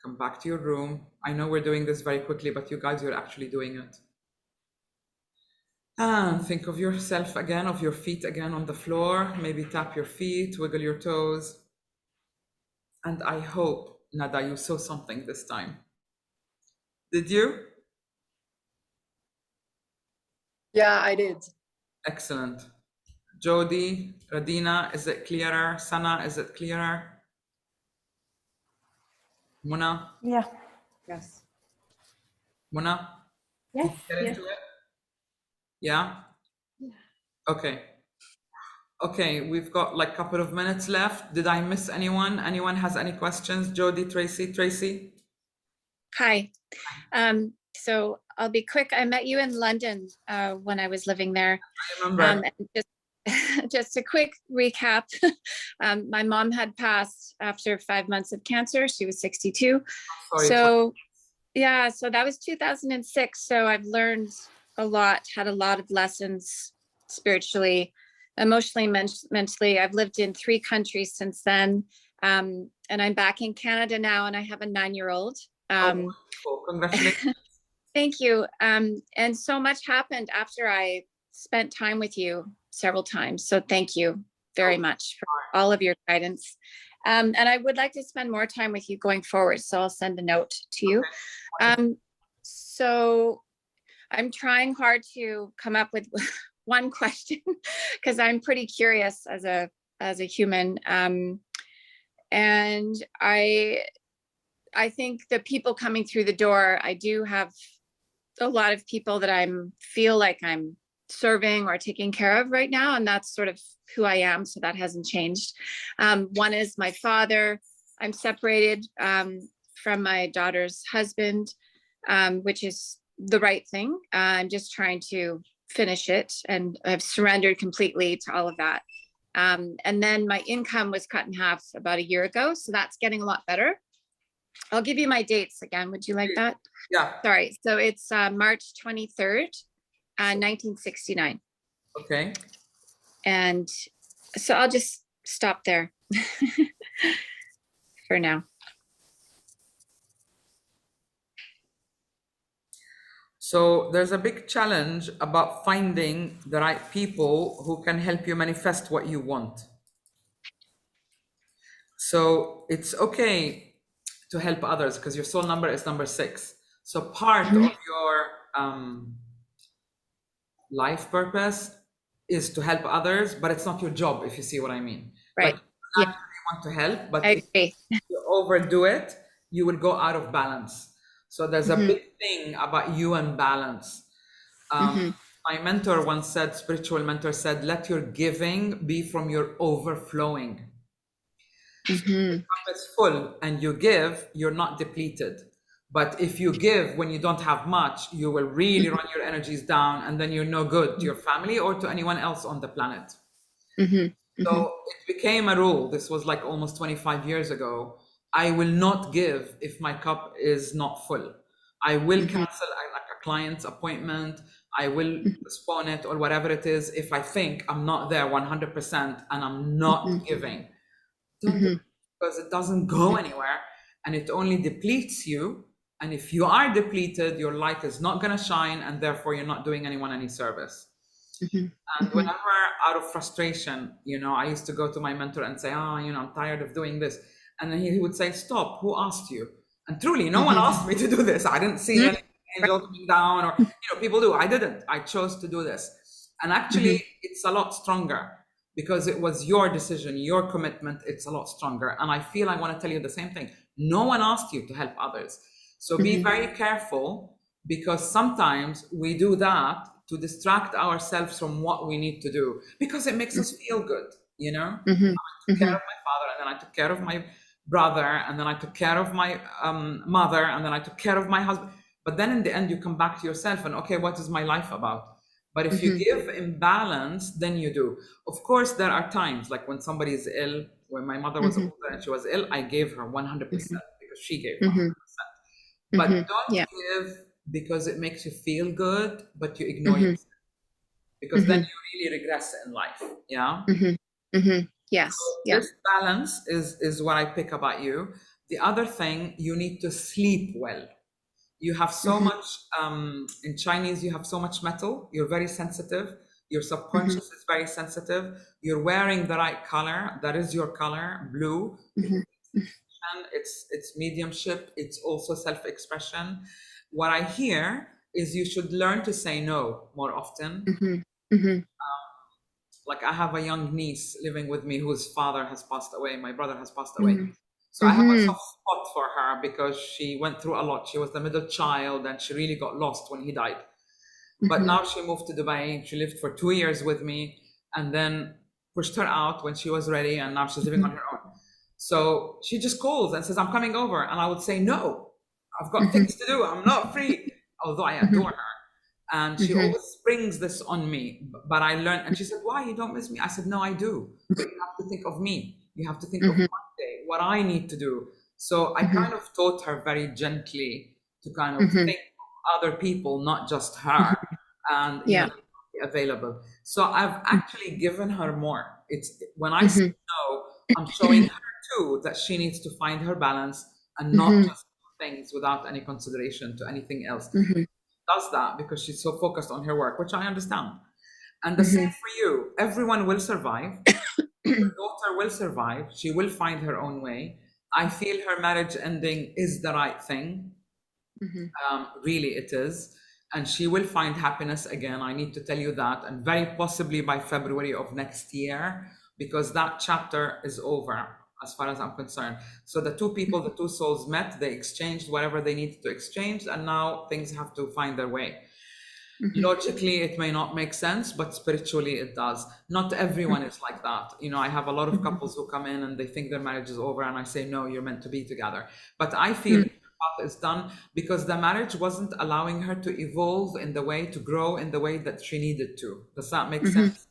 Come back to your room. I know we're doing this very quickly, but you guys, you're actually doing it. And think of yourself again, of your feet again on the floor. Maybe tap your feet, wiggle your toes. And I hope, Nada, you saw something this time. Did you? Yeah, I did. Excellent. Jody, Radina, is it clearer? Sana, is it clearer? Muna? Yeah. Yes. Muna? Yes, Did you get yes. into it? Yeah? Okay. Okay, we've got like a couple of minutes left. Did I miss anyone? Anyone has any questions? Jody, Tracy? Hi. So I'll be quick. I met you in London when I was living there. I remember. And just a quick recap. My mom had passed after 5 months of cancer. She was 62. Sorry. So yeah, so that was 2006. So I've learned a lot, had a lot of lessons spiritually, emotionally, mentally. I've lived in 3 countries since then. And I'm back in Canada now, and I have a 9-year-old. Cool. Congratulations. Thank you. And so much happened after I spent time with you several times. So thank you very much for all of your guidance. And I would like to spend more time with you going forward. So I'll send a note to you. So I'm trying hard to come up with one question because I'm pretty curious as a human. And I I think the people coming through the door, I do have a lot of people that feel like I'm serving or taking care of right now. And that's sort of who I am. So that hasn't changed. One is my father. I'm separated from my daughter's husband, which is the right thing. I'm just trying to finish it, and I've surrendered completely to all of that. And then my income was cut in half about a year ago. So that's getting a lot better. I'll give you my dates again. Would you like that? Yeah. Sorry. So it's March 23rd, 1969. Okay. And so I'll just stop there for now. So there's a big challenge about finding the right people who can help you manifest what you want. So it's okay to help others because your soul number is number 6. So part of your life purpose is to help others, but it's not your job, if you see what I mean. Right. Like, Yeah. you want to help, but I if agree. you overdo it, you will go out of balance. So there's a big thing about you and balance. My mentor once said, spiritual mentor said, let your giving be from your overflowing. If the cup is full and you give, you're not depleted. But if you give when you don't have much, you will really run your energies down, and then you're no good to your family or to anyone else on the planet. So it became a rule. This was like almost 25 years ago. I will not give if my cup is not full. I will cancel a client's appointment. I will postpone it or whatever it is if I think I'm not there 100% and I'm not giving. Don't do it, because it doesn't go anywhere and it only depletes you. And if you are depleted, your light is not going to shine, and therefore you're not doing anyone any service. And whenever, out of frustration, I used to go to my mentor and say, I'm tired of doing this. And then he would say, stop, who asked you? And truly, no one asked me to do this. I didn't see any angel coming down, or, people do. I didn't. I chose to do this. And actually, it's a lot stronger because it was your decision, your commitment. It's a lot stronger. And I feel I want to tell you the same thing. No one asked you to help others. So be very careful, because sometimes we do that to distract ourselves from what we need to do because it makes us feel good, I took care of my father, and then I took care of my brother, and then I took care of my mother, and then I took care of my husband. But then in the end, you come back to yourself and, okay, what is my life about? But if you give in balance, then you do. Of course, there are times like when somebody is ill. When my mother was older and she was ill, I gave her 100% because she gave 100%. But don't give because it makes you feel good, but you ignore yourself, because then you really regress in life. Yeah. Yes. So Yeah. this balance is what I pick about you. The other thing, you need to sleep well. You have so much, in Chinese, you have so much metal. You're very sensitive. Your subconscious is very sensitive. You're wearing the right color. That is your color, blue. It's mediumship. It's also self-expression. What I hear is you should learn to say no more often. Like, I have a young niece living with me whose father has passed away. My brother has passed away. So I have a soft spot for her because she went through a lot. She was the middle child and she really got lost when he died. But now she moved to Dubai. She lived for 2 years with me, and then pushed her out when she was ready, and now she's living on her own. So she just calls and says, I'm coming over. And I would say, no, I've got things to do. I'm not free. Although I adore her. And she always springs this on me. But I learned, and she said, why, you don't miss me? I said, no, I do. But you have to think of me. You have to think of one day, what I need to do. So I kind of taught her very gently to kind of think of other people, not just her, and be available. So I've actually given her more. It's when I say no, I'm showing her too that she needs to find her balance and not just do things without any consideration to anything else. Does that because she's so focused on her work, which I understand. And the same for you. Everyone will survive. Your daughter will survive. She will find her own way. I feel her marriage ending is the right thing. Really, it is. And she will find happiness again. I need to tell you that. And very possibly by February of next year, because that chapter is over. as far as I'm concerned. So the two people, the two souls met, they exchanged whatever they needed to exchange, and now things have to find their way. Logically, it may not make sense, but spiritually it does. Not everyone is like that. You know, I have a lot of couples who come in and they think their marriage is over, and I say, no, you're meant to be together. But I feel the path is done because the marriage wasn't allowing her to evolve in the way, to grow in the way that she needed to. Does that make sense?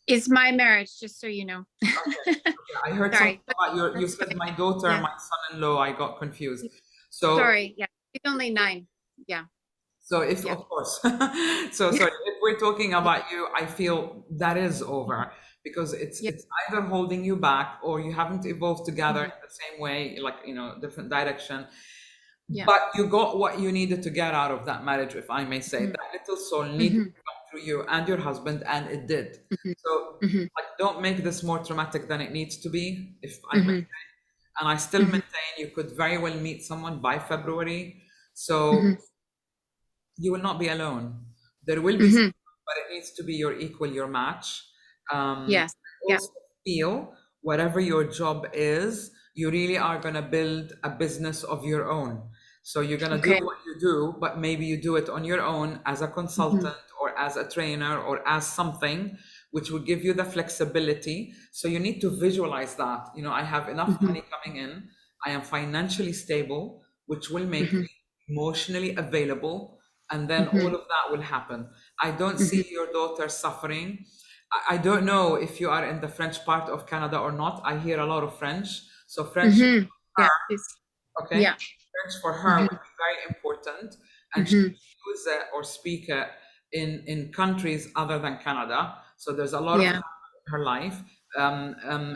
It's my marriage, just so you know. Okay. I heard Sorry, something about you said my daughter, Yeah. my son-in-law, I got confused. So Sorry, yeah, he's only 9. Yeah. So if, Yeah. of course, so sorry, if we're talking about you, I feel that is over because it's either holding you back or you haven't evolved together in the same way, like, you know, different direction. Yeah. But you got what you needed to get out of that marriage, if I may say. That little soul needed to come through you and your husband, and it did. So like, don't make this more traumatic than it needs to be, if I may say. And I still maintain you could very well meet someone by February. So you will not be alone. There will be someone, but it needs to be your equal, your match. Yes. Yeah. Also feel whatever your job is, you really are going to build a business of your own. So you're going to do what you do, but maybe you do it on your own as a consultant or as a trainer or as something which will give you the flexibility. So you need to visualize that. You know, I have enough money coming in. I am financially stable, which will make me emotionally available. And then all of that will happen. I don't see your daughter suffering. I don't know if you are in the French part of Canada or not. I hear a lot of French. So French, Yeah. okay? Yeah. French for her would be very important. And she use it or speak it in countries other than Canada. So there's a lot of in her life.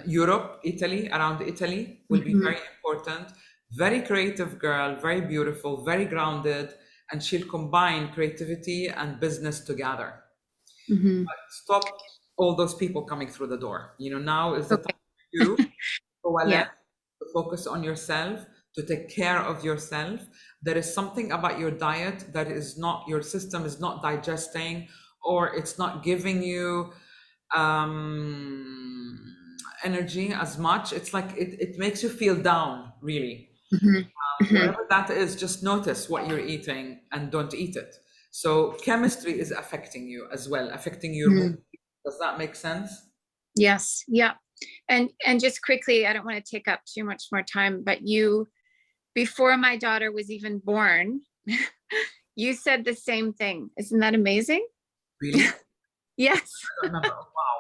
Europe, Italy, around Italy will be very important. Very creative girl, very beautiful, very grounded, and she'll combine creativity and business together. Stop all those people coming through the door. You know, now is the time for you to go Yeah. to focus on yourself, to take care of yourself. There is something about your diet that is not, your system is not digesting, or it's not giving you energy as much. It's like it makes you feel down, really. Whatever that is, just notice what you're eating and don't eat it. So chemistry is affecting you as well, affecting your mood. Does that make sense? Yes. Yeah. And just quickly, I don't want to take up too much more time, but you, before my daughter was even born, you said the same thing. Isn't that amazing? Really? Yes. I don't remember. Wow.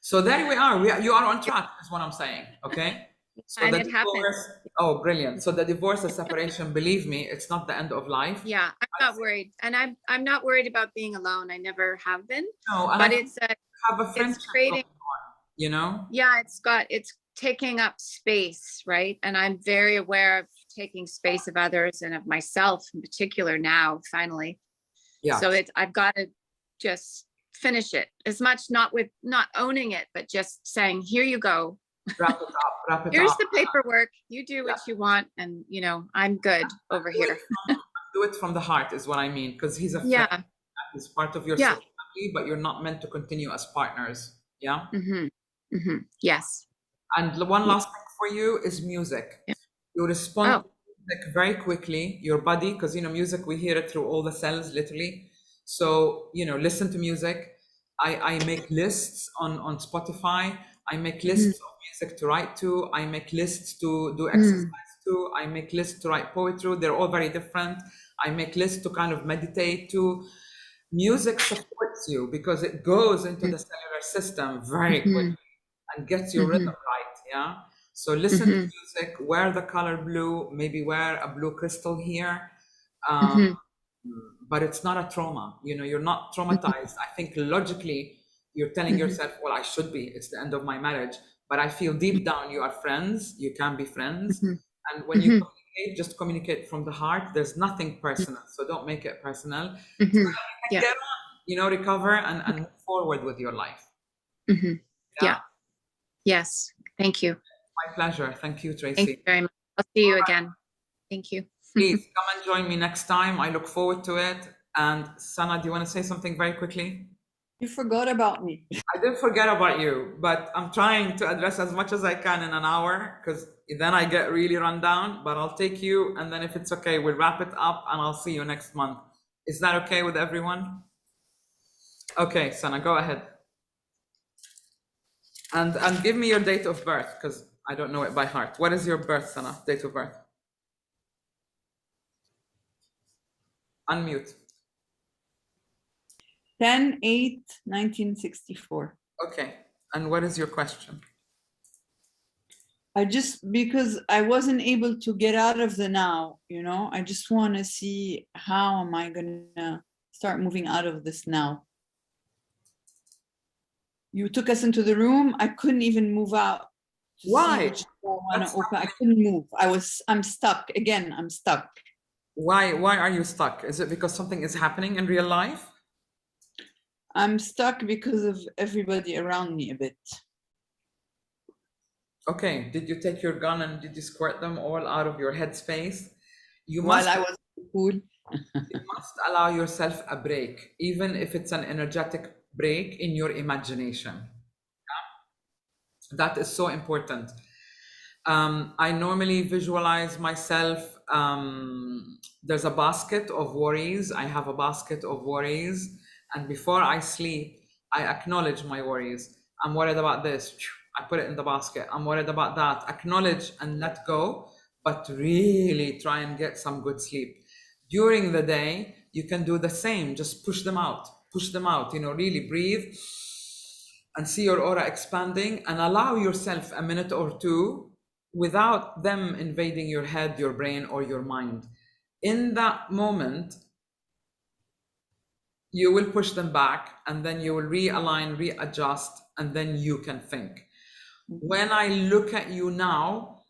So there we are. You are on track, is what I'm saying. Okay. So And the it happened. divorce, oh, brilliant. So the divorce, the separation, believe me, it's not the end of life. Yeah, I'm not worried. And I'm not worried about being alone. I never have been. No, and But I it's have a friendship creating, going on, you know? yeah, it's taking up space, right? And I'm very aware of taking space of others and of myself in particular now, finally. Yeah. So I've got to just finish it, as much not owning it, but just saying, here you go. Wrap it up, wrap it Here's up. the paperwork. You do what you want, and you know, I'm good over here. Do it from the heart is what I mean, because he's a friend. Yeah. He's part of your family, but you're not meant to continue as partners. Yeah. Yes. And the one last thing for you is music. Yeah. You respond to music very quickly, your body, because you know, music, we hear it through all the cells, literally. So, you know, listen to music. I make lists on Spotify. I make lists of music to write to. I make lists to do exercise to. I make lists to write poetry. They're all very different. I make lists to kind of meditate to. Music supports you because it goes into the cellular system very quickly and gets your rhythm right. Yeah. So listen to music, wear the color blue, maybe wear a blue crystal here. But it's not a trauma. You know, you're not traumatized. I think logically you're telling yourself, well, I should be. It's the end of my marriage. But I feel deep down you are friends. You can be friends. And when you communicate, just communicate from the heart. There's nothing personal. So don't make it personal. So get on, you know, recover and move forward with your life. Yeah. Yes. Thank you. My pleasure. Thank you, Tracy. Thank you very much. I'll see you again. Thank you. Please come and join me next time. I look forward to it. And Sana, do you want to say something very quickly? You forgot about me. I didn't forget about you, but I'm trying to address as much as I can in an hour because then I get really run down. But I'll take you, and then if it's okay, we'll wrap it up and I'll see you next month. Is that okay with everyone? Okay, Sana, go ahead. And give me your date of birth because I don't know it by heart. What is your birth, Sana? Date of birth? Unmute. 10/8/1964. Okay. And what is your question? Because I wasn't able to get out of the now, I just want to see how am I gonna start moving out of this now. You took us into the room. I couldn't even move out. to see Why? which door I want That's to open. I couldn't move. I'm stuck. Again, I'm stuck. Why are you stuck? Is it because something is happening in real life? I'm stuck because of everybody around me a bit. Okay, did you take your gun and did you squirt them all out of your headspace? You While must I was in the pool. you must allow yourself a break, even if it's an energetic break in your imagination. That is so important. I normally visualize myself. There's a basket of worries. I have a basket of worries. And before I sleep, I acknowledge my worries. I'm worried about this. I put it in the basket. I'm worried about that. Acknowledge and let go, but really try and get some good sleep. During the day, you can do the same. Just push them out. Push them out. Really breathe and see your aura expanding and allow yourself a minute or two without them invading your head, your brain, or your mind. In that moment, you will push them back and then you will realign, readjust, and then you can think. When I look at you now,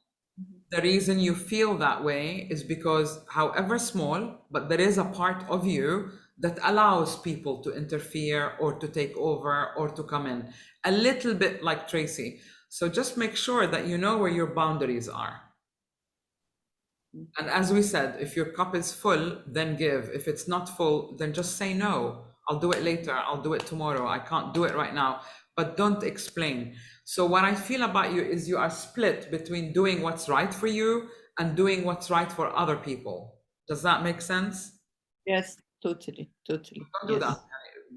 the reason you feel that way is because, however small, but there is a part of you that allows people to interfere or to take over or to come in, a little bit like Tracy. So just make sure that you know where your boundaries are. And as we said, if your cup is full, then give. If it's not full, then just say no. I'll do it later. I'll do it tomorrow. I can't do it right now. But don't explain. So what I feel about you is you are split between doing what's right for you and doing what's right for other people. Does that make sense? Yes, totally. Don't do Yes. that.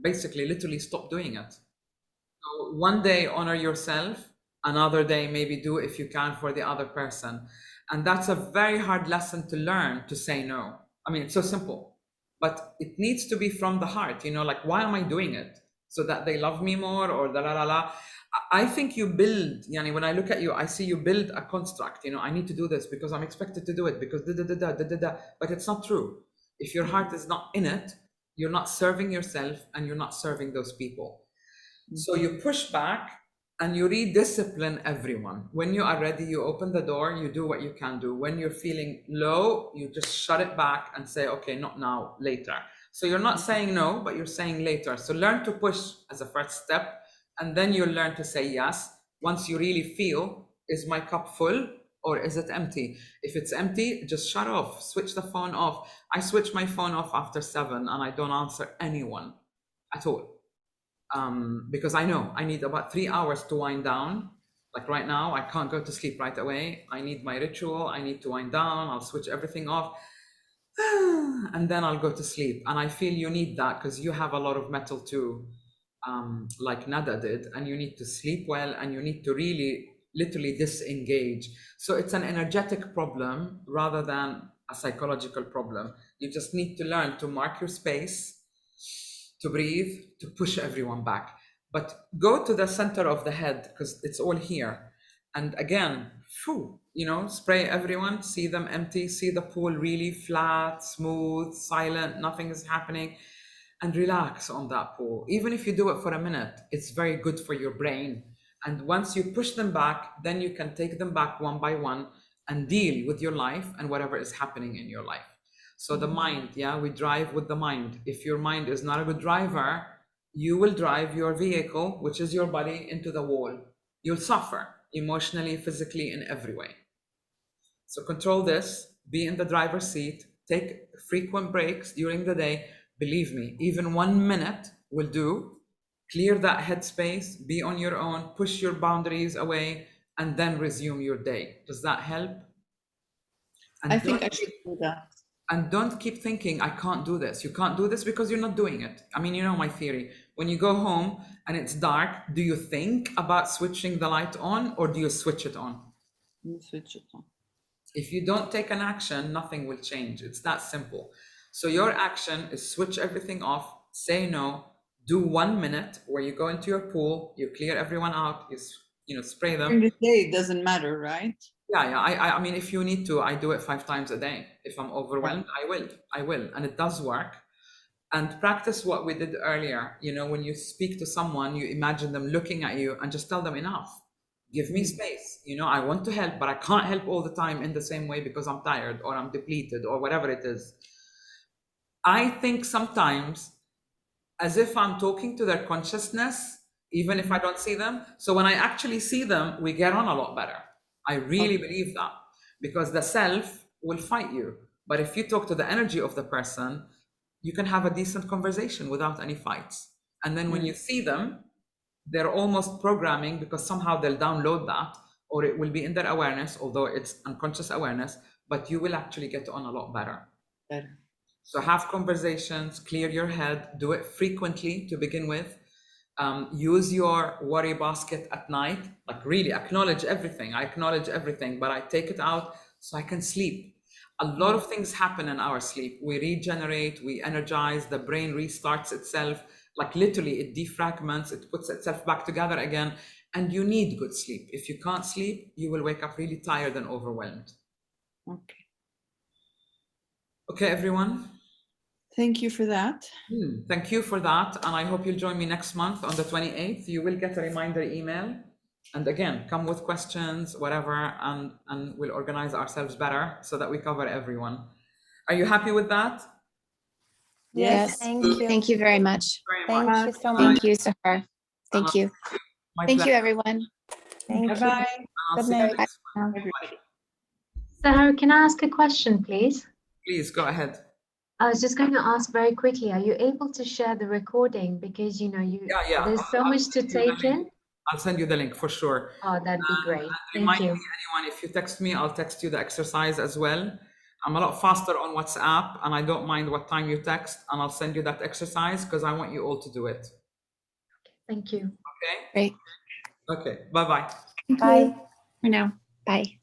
Basically, literally stop doing it. So one day honor yourself, another day maybe do if you can for the other person. And that's a very hard lesson to learn, to say no. I mean, it's so simple, but it needs to be from the heart, like, why am I doing it? So that they love me more or da la la la. I think you build, Yani, when I look at you, I see you build a construct, I need to do this because I'm expected to do it because da da da da da da da. But it's not true. If your heart is not in it, you're not serving yourself and you're not serving those people. So you push back and you rediscipline everyone. When you are ready, you open the door, you do what you can do. When you're feeling low, you just shut it back and say, okay, not now, later. So you're not saying no, but you're saying later. So learn to push as a first step, and then you'll learn to say yes. Once you really feel, is my cup full or is it empty? If it's empty, just shut off, switch the phone off. I switch my phone off after 7 and I don't answer anyone at all. Because I know I need about 3 hours to wind down. Like right now, I can't go to sleep right away. I need my ritual. I need to wind down. I'll switch everything off and then I'll go to sleep. And I feel you need that because you have a lot of metal too, like Nada did, and you need to sleep well and you need to really literally disengage. So it's an energetic problem rather than a psychological problem. You just need to learn to mark your space, to breathe, to push everyone back. But go to the center of the head because it's all here. And again, spray everyone, see them empty, see the pool really flat, smooth, silent, nothing is happening, and relax on that pool. Even if you do it for a minute, it's very good for your brain. And once you push them back, then you can take them back one by one and deal with your life and whatever is happening in your life. So the mind, we drive with the mind. If your mind is not a good driver, you will drive your vehicle, which is your body, into the wall. You'll suffer emotionally, physically, in every way. So control this, be in the driver's seat, take frequent breaks during the day. Believe me, even 1 minute will do. clear that headspace, be on your own, push your boundaries away, and then resume your day. Does that help? And I think don't I should do that. And don't keep thinking, I can't do this. You can't do this because you're not doing it. I mean, you know my theory. When you go home and it's dark, do you think about switching the light on or do you switch it on? You switch it on. If you don't take an action, nothing will change. It's that simple. So your action is switch everything off, say no, do 1 minute where you go into your pool, you clear everyone out, you spray them. During the day, it doesn't matter, right? Yeah. I mean, if you need to, I do it 5 times a day. If I'm overwhelmed, I will, and it does work. And practice what we did earlier. When you speak to someone, you imagine them looking at you and just tell them enough. Give me space. I want to help, but I can't help all the time in the same way because I'm tired or I'm depleted or whatever it is. I think sometimes as if I'm talking to their consciousness, even if I don't see them. So when I actually see them, we get on a lot better. I really believe that, because the self will fight you. But if you talk to the energy of the person, you can have a decent conversation without any fights. And then when you see them, they're almost programming, because somehow they'll download that, or it will be in their awareness, although it's unconscious awareness, but you will actually get on a lot better. So have conversations, clear your head, do it frequently to begin with. Use your worry basket at night, like really acknowledge everything. I acknowledge everything, but I take it out so I can sleep. A lot of things happen in our sleep. We regenerate, we energize, the brain restarts itself. Like literally it defragments, it puts itself back together again. And you need good sleep. If you can't sleep, you will wake up really tired and overwhelmed. Okay, everyone. Thank you for that. Thank you for that. And I hope you'll join me next month on the 28th. You will get a reminder email. And again, come with questions, whatever, and we'll organize ourselves better so that we cover everyone. Are you happy with that? Yes, thank you. Thank you very much. Thank you so much. Thank you, Sahar. Thank you. My Thank you, pleasure. everyone. Thank you. Bye. I'll Good see you night. next month. Sahar, can I ask a question, please? Please go ahead. I was just going to ask very quickly, are you able to share the recording? Because, Yeah. there's so much to take in. I'll send you the link for sure. Oh, that'd be great. Thank Remind you. me, anyone, if you text me, I'll text you the exercise as well. I'm a lot faster on WhatsApp, and I don't mind what time you text, and I'll send you that exercise because I want you all to do it. Thank you. Okay? Great. Okay. Bye-bye. Bye. For now. Bye.